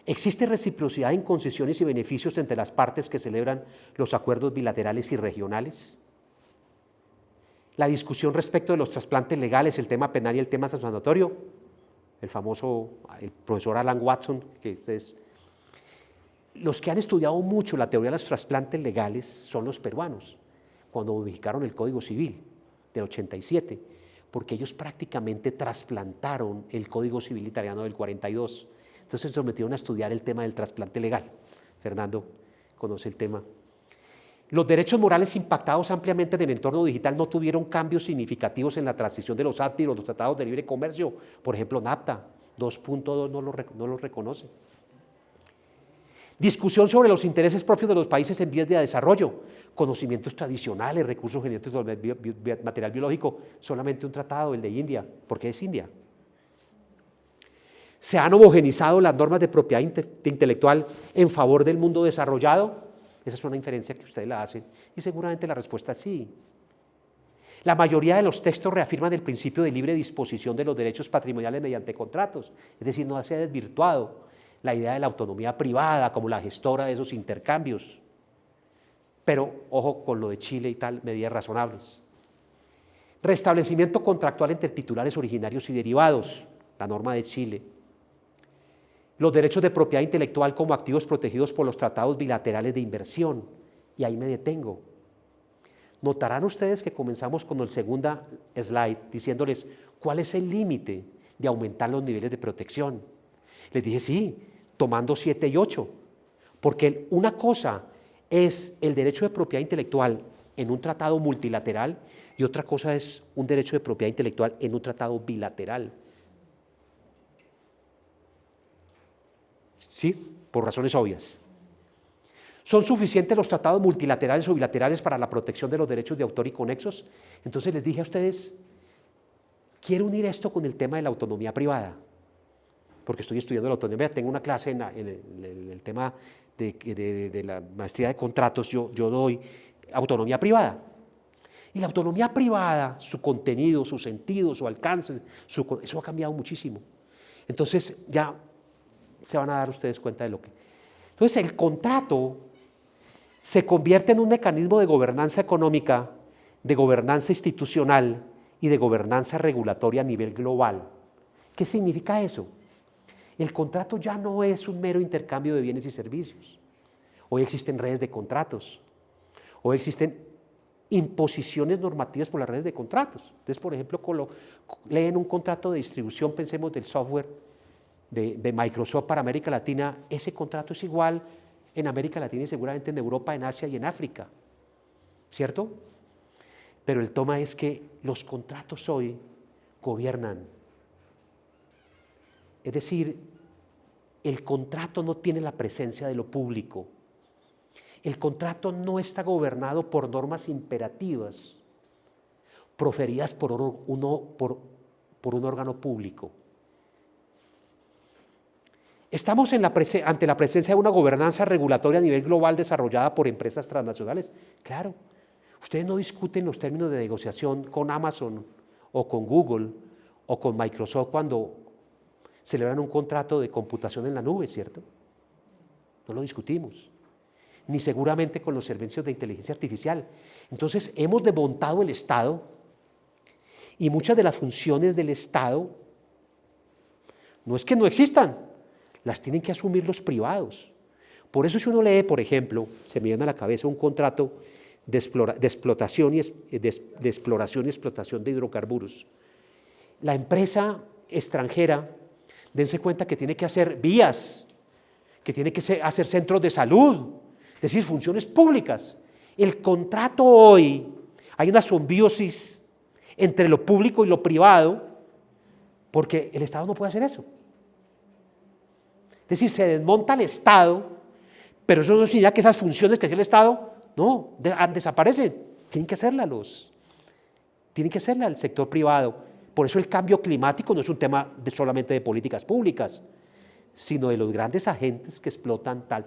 ¿Existe reciprocidad en concesiones y beneficios entre las partes que celebran los acuerdos bilaterales y regionales? La discusión respecto de los trasplantes legales, el tema penal y el tema sancionatorio, el profesor Alan Watson, que ustedes... Los que han estudiado mucho la teoría de los trasplantes legales son los peruanos, cuando modificaron el Código Civil del 87, porque ellos prácticamente trasplantaron el Código Civil italiano del 42. Entonces se sometieron a estudiar el tema del trasplante legal. Fernando conoce el tema. Los derechos morales impactados ampliamente en el entorno digital no tuvieron cambios significativos en la transición de los ATI o los tratados de libre comercio. Por ejemplo, NAFTA 2.2 no lo reconoce. Discusión sobre los intereses propios de los países en vías de desarrollo. conocimientos tradicionales, recursos genéticos, material biológico, solamente un tratado, el de India, porque es India. ¿Se han homogenizado las normas de propiedad intelectual en favor del mundo desarrollado? Esa es una inferencia que ustedes la hacen y seguramente la respuesta es sí. La mayoría de los textos reafirman el principio de libre disposición de los derechos patrimoniales mediante contratos, es decir, no se ha desvirtuado la idea de la autonomía privada como la gestora de esos intercambios. Pero ojo con lo de Chile y tal, medidas razonables. Restablecimiento contractual entre titulares originarios y derivados, la norma de Chile. Los derechos de propiedad intelectual como activos protegidos por los tratados bilaterales de inversión. Y ahí me detengo. Notarán ustedes que comenzamos con el segundo slide diciéndoles cuál es el límite de aumentar los niveles de protección. Les dije sí, tomando 7 y 8, porque una cosa es el derecho de propiedad intelectual en un tratado multilateral y otra cosa es un derecho de propiedad intelectual en un tratado bilateral. ¿Sí? Por razones obvias. ¿Son suficientes los tratados multilaterales o bilaterales para la protección de los derechos de autor y conexos? Entonces les dije a ustedes, quiero unir esto con el tema de la autonomía privada, porque estoy estudiando la autonomía, tengo una clase en el tema de la maestría de contratos, yo doy autonomía privada. Y la autonomía privada, su contenido, su sentido, su alcance, eso ha cambiado muchísimo. Entonces ya se van a dar ustedes cuenta de lo que... Entonces el contrato se convierte en un mecanismo de gobernanza económica, de gobernanza institucional y de gobernanza regulatoria a nivel global. ¿Qué significa eso? El contrato ya no es un mero intercambio de bienes y servicios. Hoy existen redes de contratos. Hoy existen imposiciones normativas por las redes de contratos. Entonces, por ejemplo, leen un contrato de distribución, pensemos del software de Microsoft para América Latina, ese contrato es igual en América Latina y seguramente en Europa, en Asia y en África, ¿cierto? Pero el tema es que los contratos hoy gobiernan. Es decir, el contrato no tiene la presencia de lo público. El contrato no está gobernado por normas imperativas proferidas por un órgano público. ¿Estamos ante la presencia de una gobernanza regulatoria a nivel global desarrollada por empresas transnacionales? Claro. Ustedes no discuten los términos de negociación con Amazon o con Google o con Microsoft cuando celebran un contrato de computación en la nube, ¿cierto? No lo discutimos. Ni seguramente con los servicios de inteligencia artificial. Entonces, hemos desmontado el Estado y muchas de las funciones del Estado no es que no existan, las tienen que asumir los privados. Por eso si uno lee, por ejemplo, se me viene a la cabeza un contrato de exploración y explotación de hidrocarburos. La empresa extranjera, dense cuenta que tiene que hacer vías, que tiene que hacer centros de salud, es decir, funciones públicas. El contrato hoy, hay una simbiosis entre lo público y lo privado, porque el Estado no puede hacer eso. Es decir, se desmonta el Estado, pero eso no significa que esas funciones que hacía el Estado, no, desaparecen. Tienen que hacerla el sector privado. Por eso el cambio climático no es un tema solamente de políticas públicas, sino de los grandes agentes que explotan tal.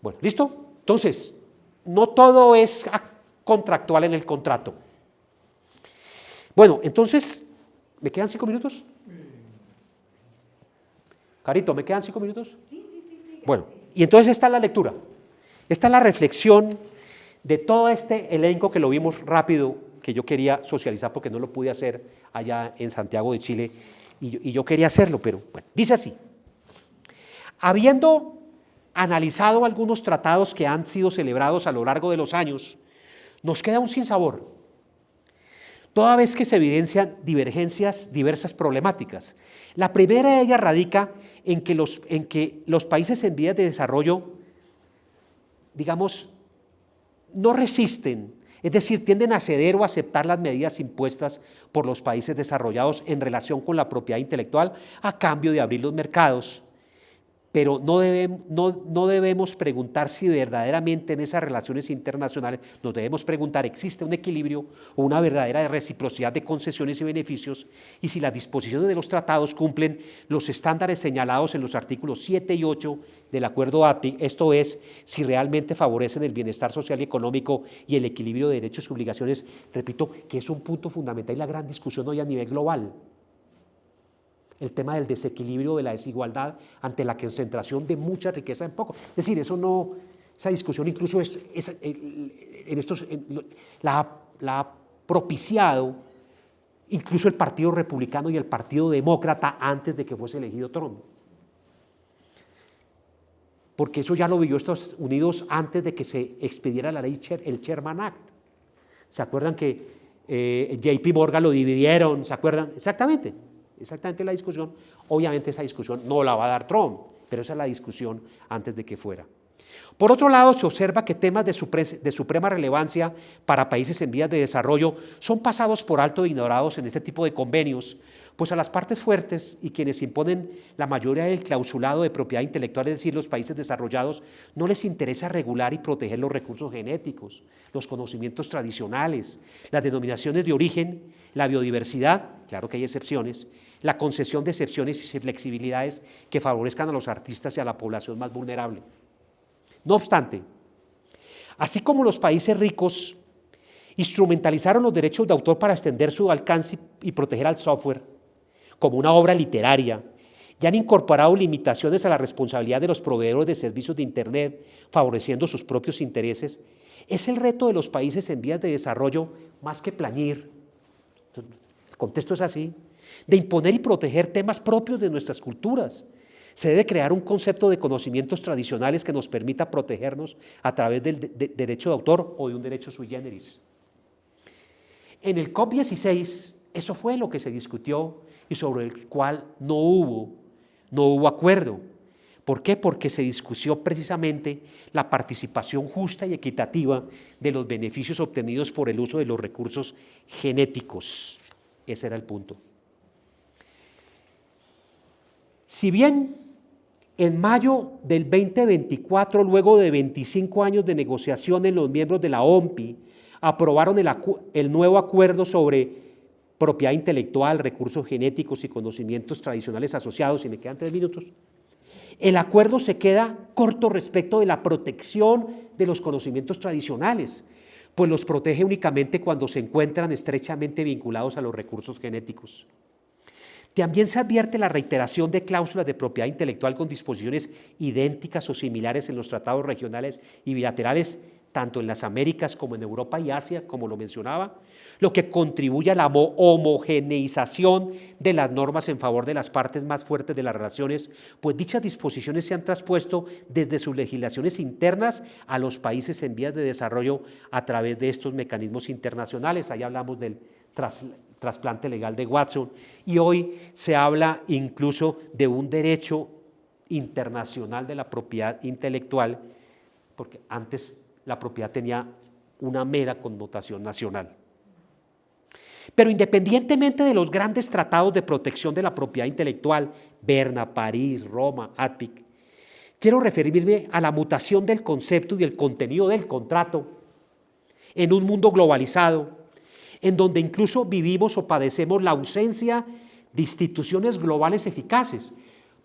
Bueno, ¿listo? Entonces, no todo es contractual en el contrato. Bueno, entonces, ¿me quedan 5 minutos? Carito, ¿me quedan 5 minutos? Sí. Bueno, y entonces esta es la lectura. Esta es la reflexión de todo este elenco que lo vimos rápido, que yo quería socializar porque no lo pude hacer allá en Santiago de Chile, y yo quería hacerlo, pero bueno, dice así. Habiendo analizado algunos tratados que han sido celebrados a lo largo de los años, nos queda un sinsabor, toda vez que se evidencian diversas problemáticas. La primera de ellas radica en que los países en vías de desarrollo, digamos, no resisten, es decir, tienden a ceder o aceptar las medidas impuestas por los países desarrollados en relación con la propiedad intelectual a cambio de abrir los mercados Pero no debemos preguntar si verdaderamente en esas relaciones internacionales, nos debemos preguntar, ¿existe un equilibrio o una verdadera reciprocidad de concesiones y beneficios? Y si las disposiciones de los tratados cumplen los estándares señalados en los artículos 7 y 8 del Acuerdo ATIC, esto es, si realmente favorecen el bienestar social y económico y el equilibrio de derechos y obligaciones. Repito que es un punto fundamental y la gran discusión hoy a nivel global. El tema del desequilibrio, de la desigualdad ante la concentración de mucha riqueza en poco. Es decir, esa discusión incluso la ha propiciado incluso el Partido Republicano y el Partido Demócrata antes de que fuese elegido Trump. Porque eso ya lo vivió Estados Unidos antes de que se expediera la ley, el Sherman Act. ¿Se acuerdan que JP Morgan lo dividieron? ¿Se acuerdan? Exactamente la discusión. Obviamente esa discusión no la va a dar Trump, pero esa es la discusión antes de que fuera. Por otro lado, se observa que temas de suprema relevancia para países en vías de desarrollo son pasados por alto e ignorados en este tipo de convenios, pues a las partes fuertes y quienes imponen la mayoría del clausulado de propiedad intelectual, es decir, los países desarrollados, no les interesa regular y proteger los recursos genéticos, los conocimientos tradicionales, las denominaciones de origen, la biodiversidad, claro que hay excepciones, la concesión de excepciones y flexibilidades que favorezcan a los artistas y a la población más vulnerable. No obstante, así como los países ricos instrumentalizaron los derechos de autor para extender su alcance y proteger al software como una obra literaria, y han incorporado limitaciones a la responsabilidad de los proveedores de servicios de Internet, favoreciendo sus propios intereses, es el reto de los países en vías de desarrollo más que plañir. El contexto es así, de imponer y proteger temas propios de nuestras culturas. Se debe crear un concepto de conocimientos tradicionales que nos permita protegernos a través del derecho de autor o de un derecho sui generis. En el COP16, eso fue lo que se discutió y sobre el cual no hubo acuerdo. ¿Por qué? Porque se discutió precisamente la participación justa y equitativa de los beneficios obtenidos por el uso de los recursos genéticos. Ese era el punto. Si bien en mayo del 2024, luego de 25 años de negociaciones, los miembros de la OMPI aprobaron el nuevo acuerdo sobre propiedad intelectual, recursos genéticos y conocimientos tradicionales asociados, y me quedan 3 minutos, el acuerdo se queda corto respecto de la protección de los conocimientos tradicionales, pues los protege únicamente cuando se encuentran estrechamente vinculados a los recursos genéticos. También se advierte la reiteración de cláusulas de propiedad intelectual con disposiciones idénticas o similares en los tratados regionales y bilaterales, tanto en las Américas como en Europa y Asia, como lo mencionaba, lo que contribuye a la homogeneización de las normas en favor de las partes más fuertes de las relaciones, pues dichas disposiciones se han traspuesto desde sus legislaciones internas a los países en vías de desarrollo a través de estos mecanismos internacionales. Ahí hablamos del trasplante legal de Watson, y hoy se habla incluso de un derecho internacional de la propiedad intelectual, porque antes la propiedad tenía una mera connotación nacional. Pero independientemente de los grandes tratados de protección de la propiedad intelectual, Berna, París, Roma, ATIC, quiero referirme a la mutación del concepto y del contenido del contrato en un mundo globalizado, en donde incluso vivimos o padecemos la ausencia de instituciones globales eficaces.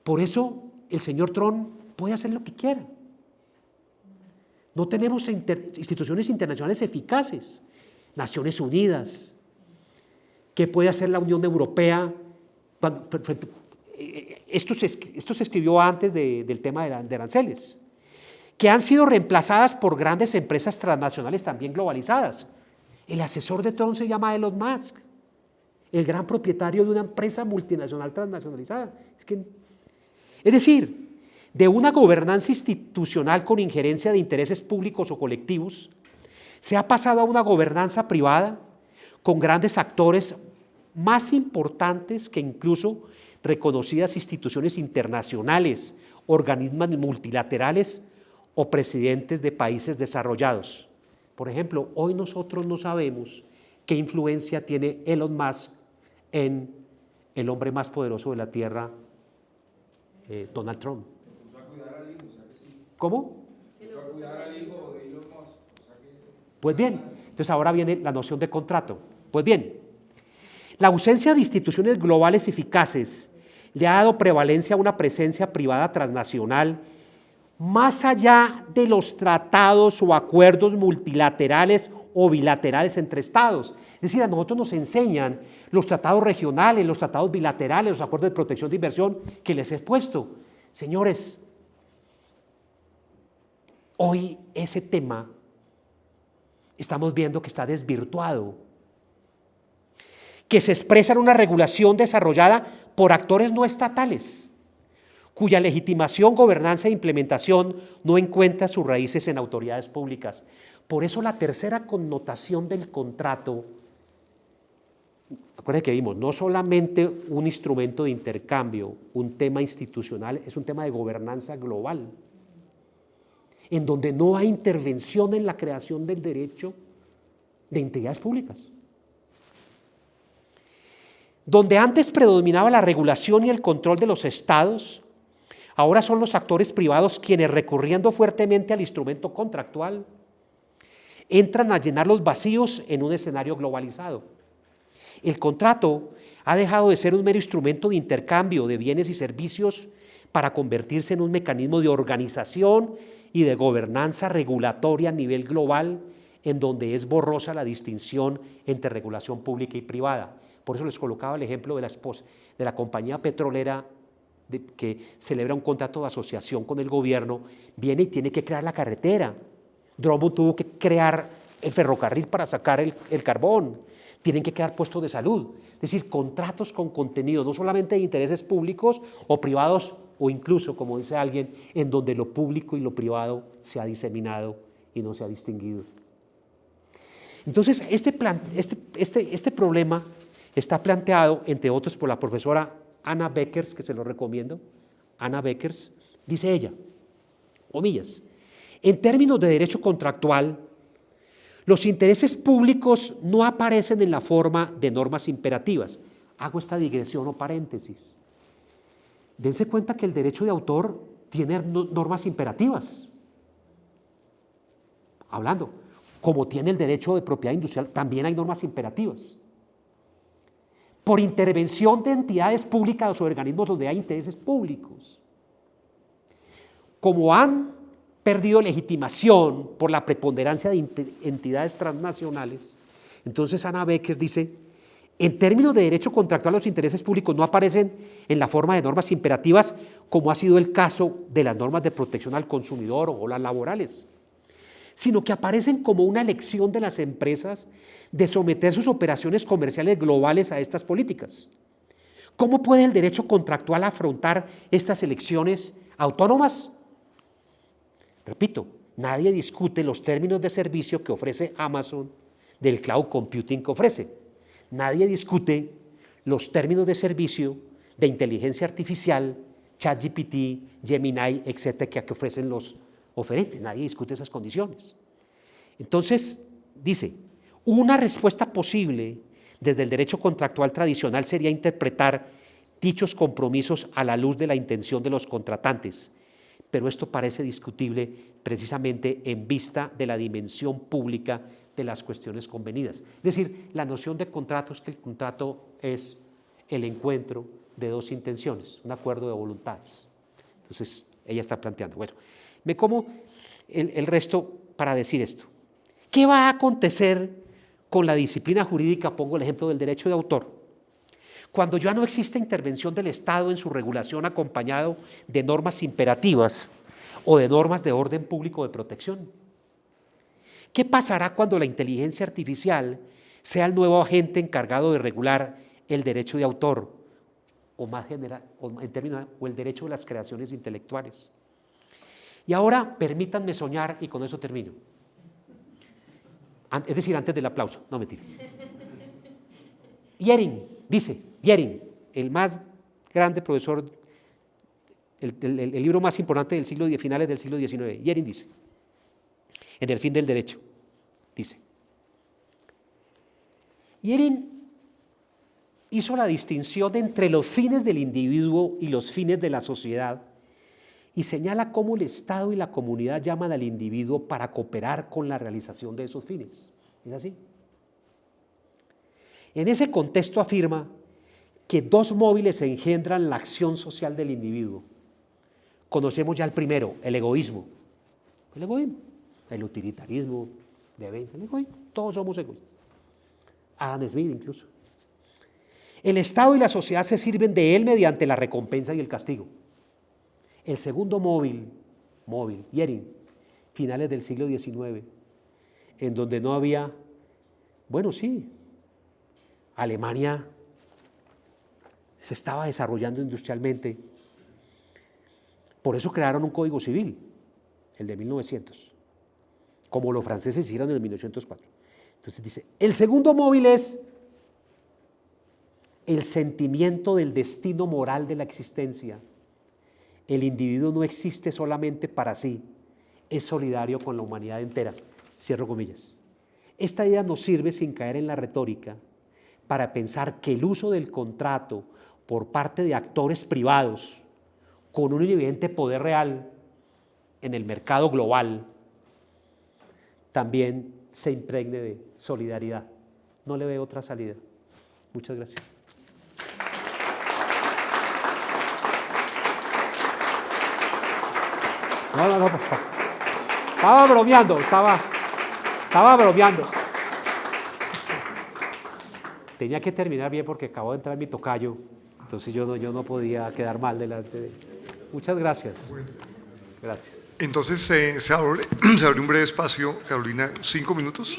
Por eso el señor Trump puede hacer lo que quiera. No tenemos instituciones internacionales eficaces. Naciones Unidas. ¿Qué puede hacer la Unión Europea? Esto se escribió antes del tema de aranceles, que han sido reemplazadas por grandes empresas transnacionales también globalizadas. El asesor de Trump se llama Elon Musk, el gran propietario de una empresa multinacional transnacionalizada. Es decir, de una gobernanza institucional con injerencia de intereses públicos o colectivos, se ha pasado a una gobernanza privada con grandes actores más importantes que incluso reconocidas instituciones internacionales, organismos multilaterales o presidentes de países desarrollados. Por ejemplo, hoy nosotros no sabemos qué influencia tiene Elon Musk en el hombre más poderoso de la Tierra, Donald Trump. ¿Cómo? Pues bien, entonces ahora viene la noción de contrato. Pues bien, la ausencia de instituciones globales eficaces le ha dado prevalencia a una presencia privada transnacional más allá de los tratados o acuerdos multilaterales o bilaterales entre estados. Es decir, a nosotros nos enseñan los tratados regionales, los tratados bilaterales, los acuerdos de protección de inversión que les he expuesto. Señores, hoy ese tema estamos viendo que está desvirtuado, que se expresa en una regulación desarrollada por actores no estatales, cuya legitimación, gobernanza e implementación no encuentra sus raíces en autoridades públicas. Por eso la tercera connotación del contrato, acuérdense que vimos, no solamente un instrumento de intercambio, un tema institucional, es un tema de gobernanza global, en donde no hay intervención en la creación del derecho de entidades públicas. Donde antes predominaba la regulación y el control de los estados, ahora son los actores privados quienes, recurriendo fuertemente al instrumento contractual, entran a llenar los vacíos en un escenario globalizado. El contrato ha dejado de ser un mero instrumento de intercambio de bienes y servicios para convertirse en un mecanismo de organización y de gobernanza regulatoria a nivel global, en donde es borrosa la distinción entre regulación pública y privada. Por eso les colocaba el ejemplo de la esposa de la compañía petrolera que celebra un contrato de asociación con el gobierno, viene y tiene que crear la carretera. Drummond tuvo que crear el ferrocarril para sacar el carbón. Tienen que crear puestos de salud. Es decir, contratos con contenido, no solamente de intereses públicos o privados, o incluso, como dice alguien, en donde lo público y lo privado se ha diseminado y no se ha distinguido. Entonces, este problema está planteado, entre otros, por la profesora Anna Beckers, que se lo recomiendo. Anna Beckers, dice ella, comillas, en términos de derecho contractual, los intereses públicos no aparecen en la forma de normas imperativas. Hago esta digresión o paréntesis. Dense cuenta que el derecho de autor tiene normas imperativas. Hablando, como tiene el derecho de propiedad industrial, también hay normas imperativas. Por intervención de entidades públicas o organismos donde hay intereses públicos. Como han perdido legitimación por la preponderancia de entidades transnacionales, entonces Anna Becker dice, en términos de derecho contractual los intereses públicos no aparecen en la forma de normas imperativas como ha sido el caso de las normas de protección al consumidor o las laborales, sino que aparecen como una elección de las empresas de someter sus operaciones comerciales globales a estas políticas. ¿Cómo puede el derecho contractual afrontar estas elecciones autónomas? Repito, nadie discute los términos de servicio que ofrece Amazon del cloud computing que ofrece. Nadie discute los términos de servicio de inteligencia artificial, ChatGPT, Gemini, etcétera, que ofrecen los oferentes. Nadie discute esas condiciones. Entonces, dice, una respuesta posible desde el derecho contractual tradicional sería interpretar dichos compromisos a la luz de la intención de los contratantes, pero esto parece discutible precisamente en vista de la dimensión pública de las cuestiones convenidas. Es decir, la noción de contrato es que el contrato es el encuentro de dos intenciones, un acuerdo de voluntades. Entonces, ella está planteando, bueno, me como el resto para decir esto. ¿Qué va a acontecer con la disciplina jurídica? Pongo el ejemplo del derecho de autor. Cuando ya no existe intervención del Estado en su regulación acompañado de normas imperativas o de normas de orden público de protección. ¿Qué pasará cuando la inteligencia artificial sea el nuevo agente encargado de regular el derecho de autor o más general, o el derecho de las creaciones intelectuales? Y ahora permítanme soñar y con eso termino. Es decir, antes del aplauso, no mentiras. Yering, dice, Yering, el más grande profesor, el libro más importante del siglo, finales del siglo XIX, Yering dice, en El fin del derecho, dice, Yering hizo la distinción entre los fines del individuo y los fines de la sociedad y señala cómo el Estado y la comunidad llaman al individuo para cooperar con la realización de esos fines. ¿Es así? En ese contexto afirma que dos móviles engendran la acción social del individuo. Conocemos ya el primero, el egoísmo. El egoísmo, el utilitarismo, el egoísmo, todos somos egoístas. Adam Smith incluso. El Estado y la sociedad se sirven de él mediante la recompensa y el castigo. El segundo móvil, Yering, finales del siglo XIX, en donde no había, bueno, sí, Alemania se estaba desarrollando industrialmente. Por eso crearon un código civil, el de 1900, como los franceses hicieron en el 1904. Entonces dice, el segundo móvil es el sentimiento del destino moral de la existencia. El individuo no existe solamente para sí, es solidario con la humanidad entera. Cierro comillas. Esta idea nos sirve, sin caer en la retórica, para pensar que el uso del contrato por parte de actores privados con un evidente poder real en el mercado global también se impregne de solidaridad. No le veo otra salida. Muchas gracias. No, por favor. Estaba bromeando, estaba bromeando. Tenía que terminar bien porque acabó de entrar mi tocayo, entonces yo no podía quedar mal delante de él. Muchas gracias. Gracias. Entonces se abre un breve espacio, Carolina, 5 minutos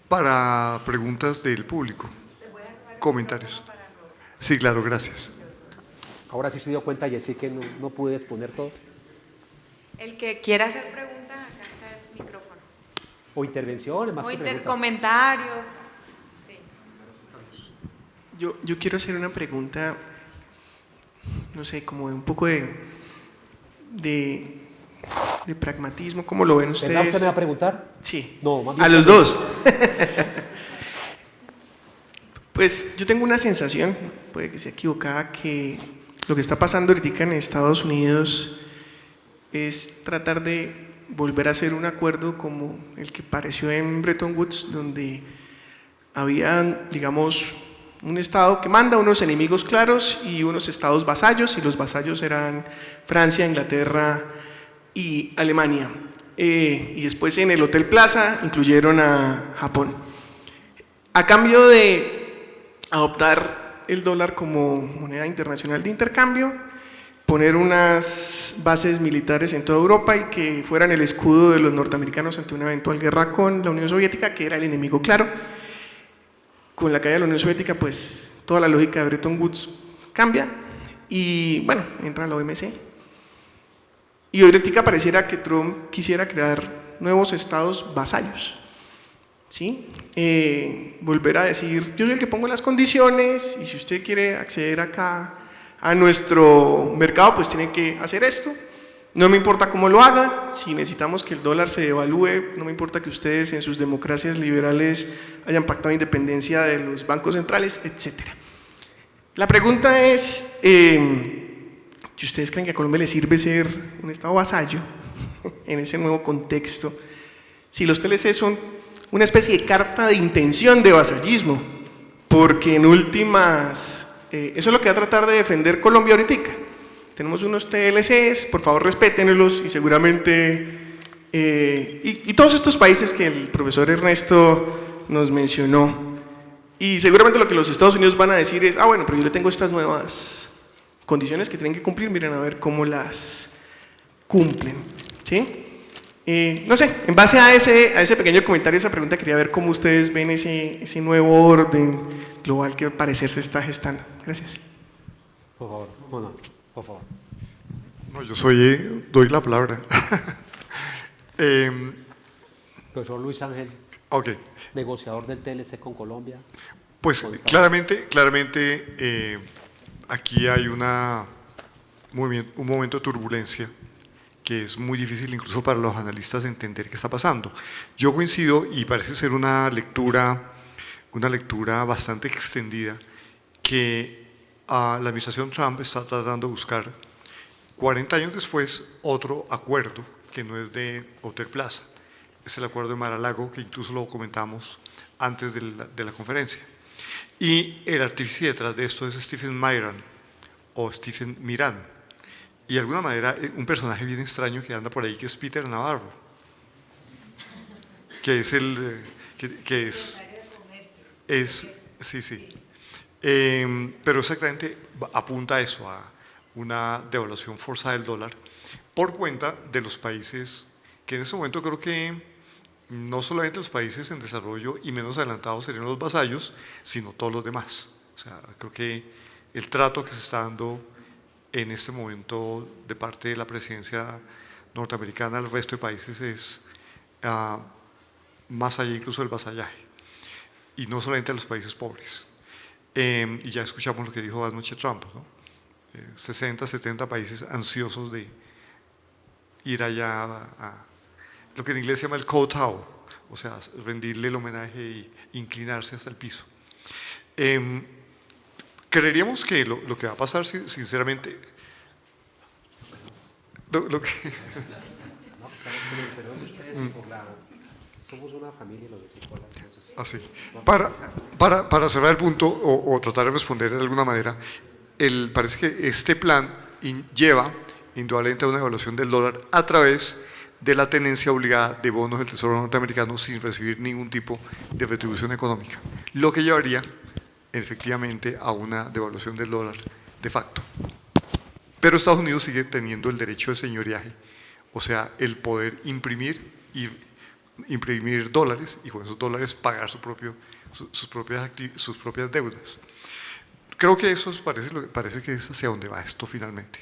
para preguntas del público, comentarios. Sí, claro, gracias. Ahora sí se dio cuenta, Jessy, que no pude exponer todo. El que quiera hacer preguntas, acá está el micrófono. O intervenciones, más que preguntas. Comentarios. Sí. Yo quiero hacer una pregunta, no sé, como un poco de pragmatismo. ¿Cómo lo ven ustedes? ¿Verdad usted me va a preguntar? Sí, No, más bien a los dos. Pues yo tengo una sensación, puede que sea equivocada, que lo que está pasando ahorita en Estados Unidos es tratar de volver a hacer un acuerdo como el que pareció en Bretton Woods, donde había, digamos, un estado que manda unos enemigos claros y unos estados vasallos, y los vasallos eran Francia, Inglaterra y Alemania. Y después en el Hotel Plaza incluyeron a Japón. A cambio de adoptar el dólar como moneda internacional de intercambio, poner unas bases militares en toda Europa y que fueran el escudo de los norteamericanos ante una eventual guerra con la Unión Soviética, que era el enemigo claro. Con la caída de la Unión Soviética, pues toda la lógica de Bretton Woods cambia y, bueno, entra la OMC. Y ahorita pareciera que Trump quisiera crear nuevos estados vasallos, ¿sí? Volver a decir, yo soy el que pongo las condiciones y si usted quiere acceder acá a nuestro mercado, pues tiene que hacer esto. No me importa cómo lo haga, si necesitamos que el dólar se devalúe, no me importa que ustedes en sus democracias liberales hayan pactado independencia de los bancos centrales, etc. La pregunta es, si ustedes creen que a Colombia le sirve ser un estado vasallo en ese nuevo contexto, si los TLC son una especie de carta de intención de vasallismo, porque en últimas, eso es lo que va a tratar de defender Colombia ahorita. Tenemos unos TLCs, por favor respétenlos y seguramente, y todos estos países que el profesor Ernesto nos mencionó, y seguramente lo que los Estados Unidos van a decir es, bueno, pero yo le tengo estas nuevas condiciones que tienen que cumplir, miren a ver cómo las cumplen, ¿sí? No sé, en base a ese pequeño comentario, esa pregunta, quería ver cómo ustedes ven ese nuevo orden global que al parecer se está gestando. Gracias. Por favor, no, por favor. No, yo doy la palabra. Profesor Luis Ángel, Okay. negociador del TLC con Colombia. Pues claramente aquí hay un momento de turbulencia que es muy difícil incluso para los analistas entender qué está pasando. Yo coincido y parece ser una lectura bastante extendida que la administración Trump está tratando de buscar 40 años después, otro acuerdo que no es de Hotel Plaza, es el acuerdo de Mar-a-Lago, que incluso lo comentamos antes de la conferencia. Y el artífice detrás de esto es Stephen Miran, o Stephen Miran, y de alguna manera un personaje bien extraño que anda por ahí, que es Peter Navarro, que es sí. Pero exactamente apunta a eso, a una devaluación forzada del dólar por cuenta de los países que en ese momento creo que no solamente los países en desarrollo y menos adelantados serían los vasallos, sino todos los demás. O sea, creo que el trato que se está dando en este momento de parte de la presidencia norteamericana al resto de países es más allá incluso del vasallaje, y no solamente a los países pobres. Y ya escuchamos lo que dijo anoche Trump, ¿no? 60, 70 países ansiosos de ir allá a lo que en inglés se llama el kowtow, o sea, rendirle el homenaje e inclinarse hasta el piso. Creeríamos que lo que va a pasar, sinceramente, Somos una familia los de psicólogos. Así. Para cerrar el punto o tratar de responder de alguna manera, parece que este plan lleva indudablemente a una evaluación del dólar a través de la tenencia obligada de bonos del Tesoro norteamericano sin recibir ningún tipo de retribución económica, lo que llevaría efectivamente a una devaluación del dólar de facto. Pero Estados Unidos sigue teniendo el derecho de señoreaje, o sea, el poder imprimir dólares y con esos dólares pagar sus propias deudas. Creo que eso parece que es hacia donde va esto finalmente.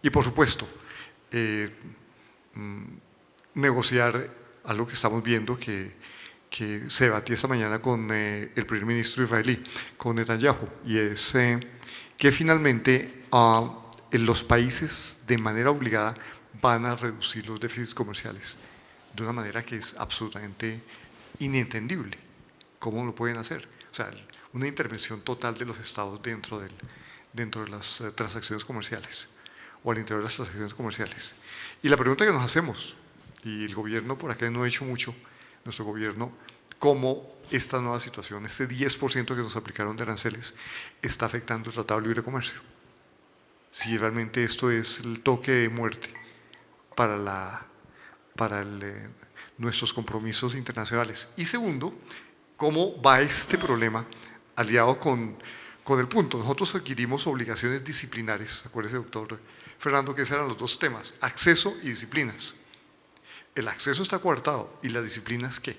Y por supuesto, negociar algo que estamos viendo que se debatía esta mañana con el primer ministro israelí, con Netanyahu, y es que finalmente los países de manera obligada van a reducir los déficits comerciales de una manera que es absolutamente inentendible. ¿Cómo lo pueden hacer? O sea, una intervención total de los estados dentro de las transacciones comerciales o al interior de las transacciones comerciales. Y la pregunta que nos hacemos, y el gobierno por acá no ha hecho mucho, nuestro gobierno, cómo esta nueva situación, este 10% que nos aplicaron de aranceles, está afectando el Tratado de Libre Comercio. Si realmente esto es el toque de muerte para nuestros compromisos internacionales. Y segundo, cómo va este problema aliado con el punto. Nosotros adquirimos obligaciones disciplinares, acuérdese, doctor Fernando, que esos eran los dos temas, acceso y disciplinas. El acceso está coartado, ¿y las disciplinas qué?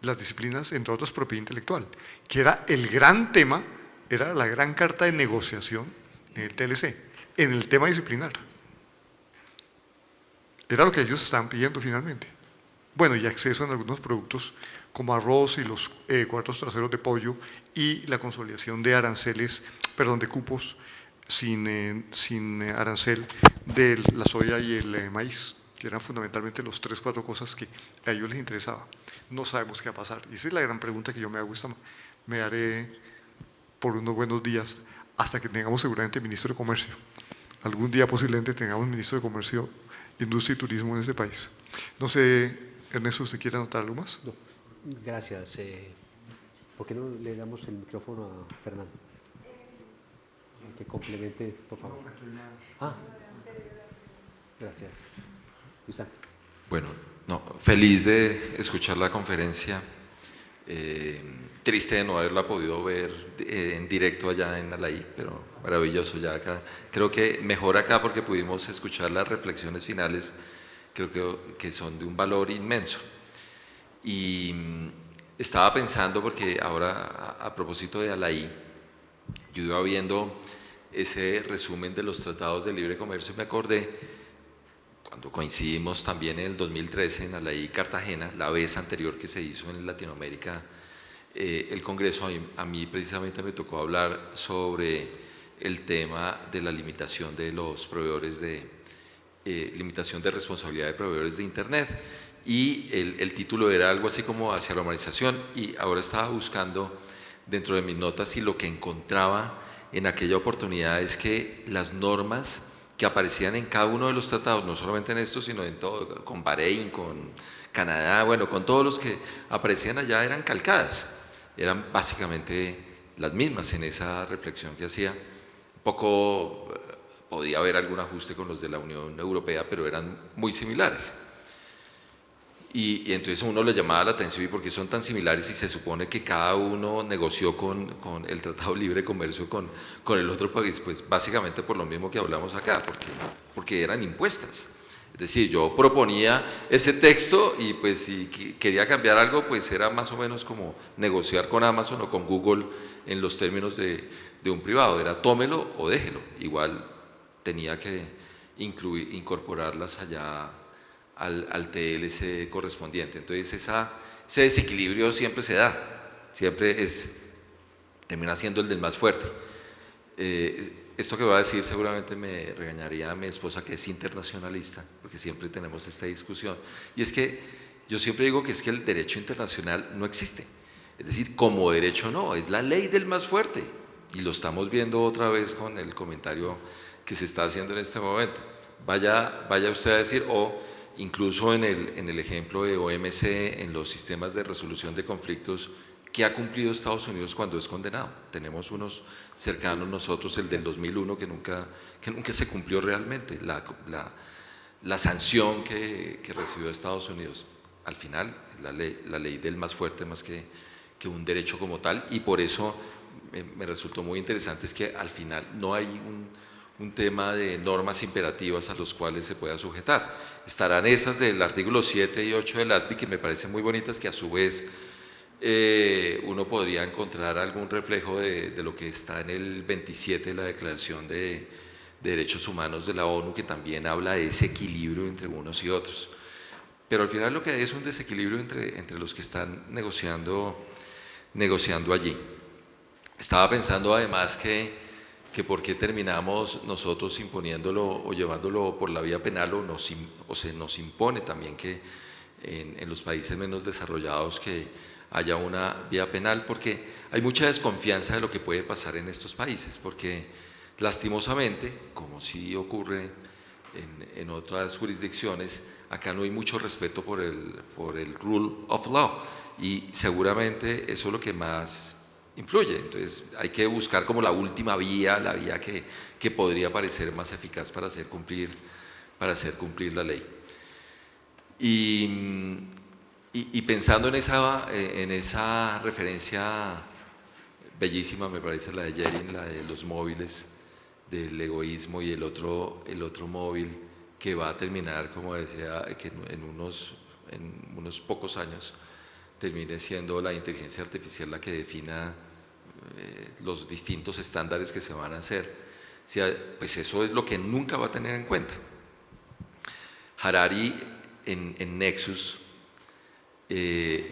Las disciplinas, entre otras, propiedad intelectual, que era el gran tema, era la gran carta de negociación en el TLC, en el tema disciplinar. Era lo que ellos estaban pidiendo finalmente. Bueno, y acceso en algunos productos como arroz y los cuartos traseros de pollo y la consolidación de aranceles, perdón, de cupos sin arancel de la soya y el maíz, que eran fundamentalmente los 3, 4 cosas que a ellos les interesaba. No sabemos qué va a pasar. Y esa es la gran pregunta que yo me hago. Me daré por unos buenos días hasta que tengamos seguramente ministro de Comercio. Algún día posiblemente tengamos ministro de Comercio, Industria y Turismo en este país. No sé, Ernesto, ¿usted quiere anotar algo más? No, gracias. ¿Por qué no le damos el micrófono a Fernando? Que complemente, por favor. Gracias. Isaac. Bueno, feliz de escuchar la conferencia. Triste de no haberla podido ver en directo allá en Alaí, pero maravilloso ya acá. Creo que mejor acá porque pudimos escuchar las reflexiones finales, creo que son de un valor inmenso. Y estaba pensando, porque ahora a propósito de Alaí, yo iba viendo ese resumen de los tratados de libre comercio y me acordé cuando coincidimos también en el 2013 en Alaí, Cartagena, la vez anterior que se hizo en Latinoamérica, el Congreso, a mí precisamente me tocó hablar sobre el tema de la limitación de los proveedores limitación de responsabilidad de proveedores de Internet, y el título era algo así como hacia la humanización, y ahora estaba buscando dentro de mis notas y lo que encontraba en aquella oportunidad es que las normas que aparecían en cada uno de los tratados, no solamente en estos, sino en todo, con Bahrein, con Canadá, bueno, con todos los que aparecían allá eran calcadas, eran básicamente las mismas en esa reflexión que hacía. Un poco podía haber algún ajuste con los de la Unión Europea, pero eran muy similares. Y entonces a uno le llamaba la atención, ¿y por qué son tan similares? Y se supone que cada uno negoció con el Tratado de Libre Comercio con el otro país, pues básicamente por lo mismo que hablamos acá, porque eran impuestas. Es decir, yo proponía ese texto y pues si quería cambiar algo, pues era más o menos como negociar con Amazon o con Google en los términos de un privado, era tómelo o déjelo. Igual tenía que incorporarlas allá al TLC correspondiente. Entonces ese desequilibrio siempre se da, siempre termina siendo el del más fuerte. Esto que voy a decir seguramente me regañaría a mi esposa, que es internacionalista, porque siempre tenemos esta discusión, y es que yo siempre digo que es que el derecho internacional no existe, es decir, como derecho no, es la ley del más fuerte, y lo estamos viendo otra vez con el comentario que se está haciendo en este momento. Vaya usted a decir, o incluso en el ejemplo de OMC, en los sistemas de resolución de conflictos, ¿qué ha cumplido Estados Unidos cuando es condenado? Tenemos unos cercanos nosotros, el del 2001, que nunca se cumplió realmente, la sanción que recibió Estados Unidos. Al final, la ley del más fuerte más que un derecho como tal, y por eso me resultó muy interesante es que al final no hay un tema de normas imperativas a los cuales se pueda sujetar. Estarán esas del artículo 7 y 8 del ADPI, que me parecen muy bonitas, que a su vez uno podría encontrar algún reflejo de lo que está en el 27 de la Declaración de Derechos Humanos de la ONU, que también habla de ese equilibrio entre unos y otros. Pero al final lo que hay es un desequilibrio entre los que están negociando allí. Estaba pensando además que por qué terminamos nosotros imponiéndolo o llevándolo por la vía penal, o se nos impone también que en los países menos desarrollados que haya una vía penal, porque hay mucha desconfianza de lo que puede pasar en estos países, porque lastimosamente, como sí ocurre en otras jurisdicciones, acá no hay mucho respeto por el rule of law, y seguramente eso es lo que más influye. Entonces hay que buscar como la última vía, la vía que podría parecer más eficaz para hacer cumplir la ley. Y pensando en esa referencia bellísima, me parece la de Yerin, la de los móviles, del egoísmo, y el otro móvil que va a terminar, como decía, que en unos pocos años termine siendo la inteligencia artificial la que defina los distintos estándares que se van a hacer. O sea, pues eso es lo que nunca va a tener en cuenta. Harari en Nexus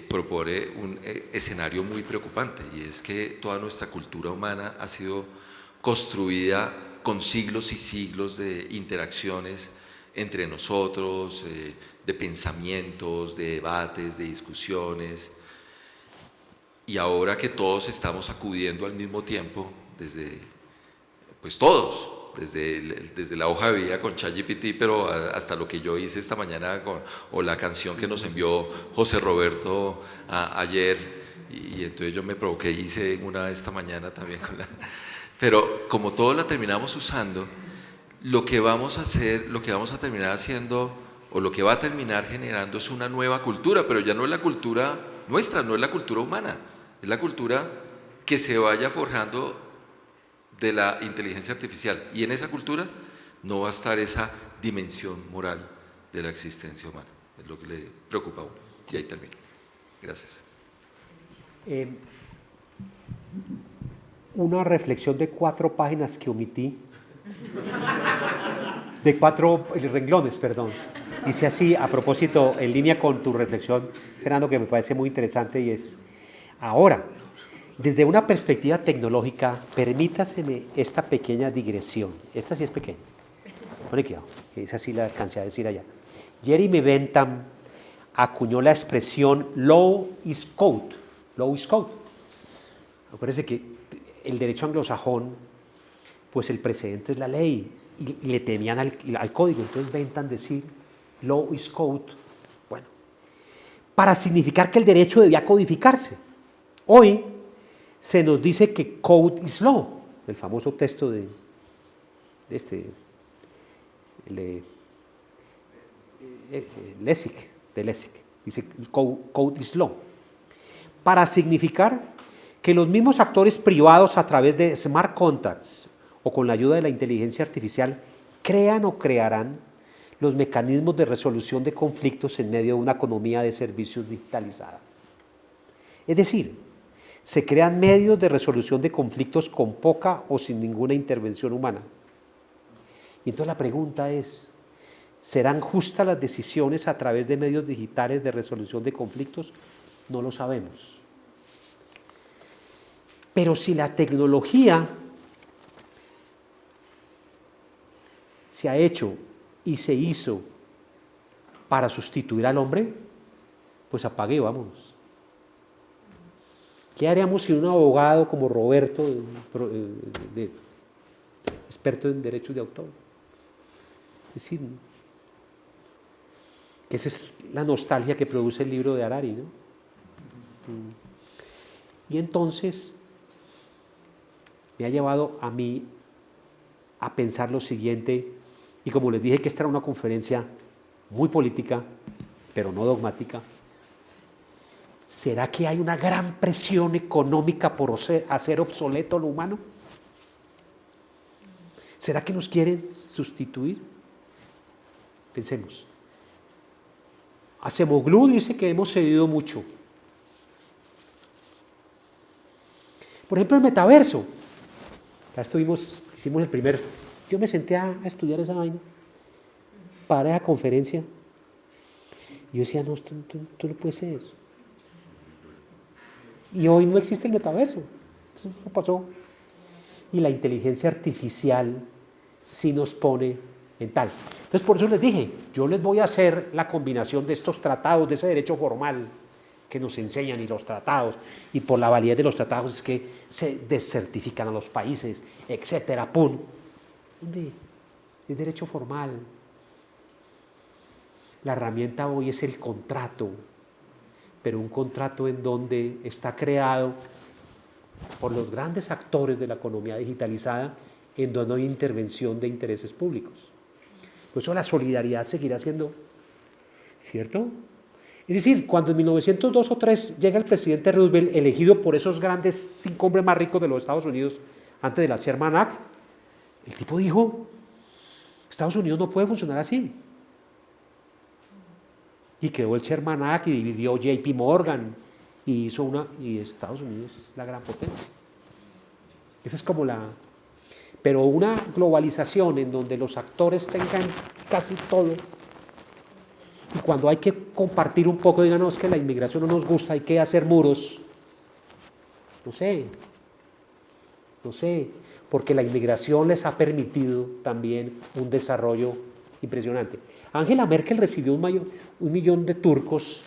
propone un escenario muy preocupante, y es que toda nuestra cultura humana ha sido construida con siglos y siglos de interacciones entre nosotros, de pensamientos, de debates, de discusiones, y ahora que todos estamos acudiendo al mismo tiempo, pues todos, desde la hoja de vida con ChatGPT, pero hasta lo que yo hice esta mañana o la canción que nos envió José Roberto ayer, y entonces yo me provoqué y hice una esta mañana también pero como todo la terminamos usando, lo que vamos a terminar haciendo, o lo que va a terminar generando, es una nueva cultura, pero ya no es la cultura nuestra, no es la cultura humana, es la cultura que se vaya forjando de la inteligencia artificial, y en esa cultura no va a estar esa dimensión moral de la existencia humana. Es lo que le preocupa a uno. Y ahí termino. Gracias. Una reflexión de 4 páginas que omití, de 4 renglones, perdón. Hice así, a propósito, en línea con tu reflexión, Fernando, que me parece muy interesante, y es: ahora, desde una perspectiva tecnológica, permítaseme esta pequeña digresión. Esta sí es pequeña. Pone cuidado, que esa sí la alcancé a decir allá. Jeremy Bentham acuñó la expresión law is code. Law is code. Acuérdense que el derecho anglosajón, pues el precedente es la ley, y le temían al código, entonces inventan decir law is code, bueno, para significar que el derecho debía codificarse. Hoy se nos dice que code is law, el famoso texto de Lessig, dice code is law, para significar que los mismos actores privados a través de smart contracts o con la ayuda de la inteligencia artificial crean o crearán los mecanismos de resolución de conflictos en medio de una economía de servicios digitalizada. Es decir, se crean medios de resolución de conflictos con poca o sin ninguna intervención humana. Y entonces la pregunta es, ¿serán justas las decisiones a través de medios digitales de resolución de conflictos? No lo sabemos. Pero si la tecnología se ha hecho y se hizo para sustituir al hombre, pues apague y vámonos. ¿Qué haríamos si un abogado como Roberto, experto en derechos de autor? Es decir, esa es la nostalgia que produce el libro de Harari, ¿no? Y entonces me ha llevado a mí a pensar lo siguiente, y como les dije que esta era una conferencia muy política, pero no dogmática, ¿será que hay una gran presión económica por hacer obsoleto lo humano? ¿Será que nos quieren sustituir? Pensemos. Acemoglu dice que hemos cedido mucho. Por ejemplo, el metaverso. Ya hicimos el primer... Yo me senté a estudiar esa vaina para esa conferencia. Y yo decía, no, esto no puede ser. Y hoy no existe el metaverso. Eso pasó. Y la inteligencia artificial sí nos pone en tal. Entonces, por eso les dije, yo les voy a hacer la combinación de estos tratados, de ese derecho formal que nos enseñan y los tratados, y por la validez de los tratados es que se descertifican a los países, etcétera, pum. ¿Dónde? Es derecho formal. La herramienta hoy es el contrato, pero un contrato en donde está creado por los grandes actores de la economía digitalizada, en donde no hay intervención de intereses públicos. Por eso la solidaridad seguirá siendo, ¿cierto? Es decir, cuando en 1902 o 1903 llega el presidente Roosevelt, elegido por esos grandes 5 hombres más ricos de los Estados Unidos, antes de la Sherman Act, el tipo dijo, Estados Unidos no puede funcionar así. Y creó el Sherman Act y dividió JP Morgan y hizo y Estados Unidos es la gran potencia. Esa es como pero una globalización en donde los actores tengan casi todo, y cuando hay que compartir un poco, digan, no, es que la inmigración no nos gusta, hay que hacer muros. No sé, porque la inmigración les ha permitido también un desarrollo impresionante. Angela Merkel recibió 1.000.000 de turcos,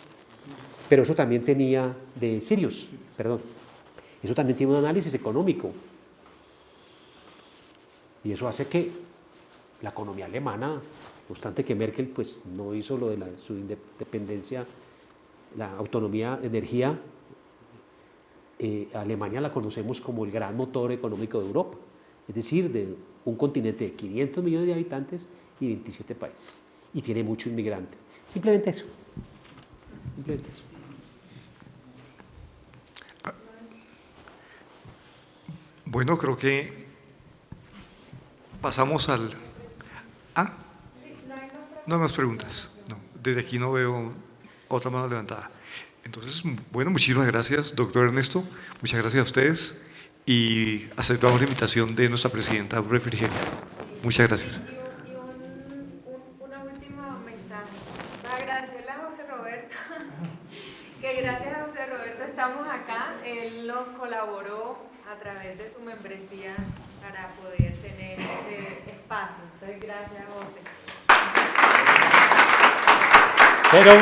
pero eso también tenía de sirios, perdón. Eso también tiene un análisis económico. Y eso hace que la economía alemana, no obstante que Merkel pues, no hizo lo de su independencia, la autonomía de energía, Alemania la conocemos como el gran motor económico de Europa, es decir, de un continente de 500 millones de habitantes y 27 países, y tiene mucho inmigrante. Simplemente eso. Bueno, creo que pasamos al... ¿Ah? No hay más preguntas. No, desde aquí no veo otra mano levantada. Entonces, bueno, muchísimas gracias, doctor Ernesto. Muchas gracias a ustedes y aceptamos la invitación de nuestra presidenta Refrigeria. Muchas gracias. Y un último mensaje. Para agradecerle a José Roberto, que gracias a José Roberto estamos acá. Él nos colaboró a través de su membresía para poder tener este espacio. Entonces, gracias, José. Pero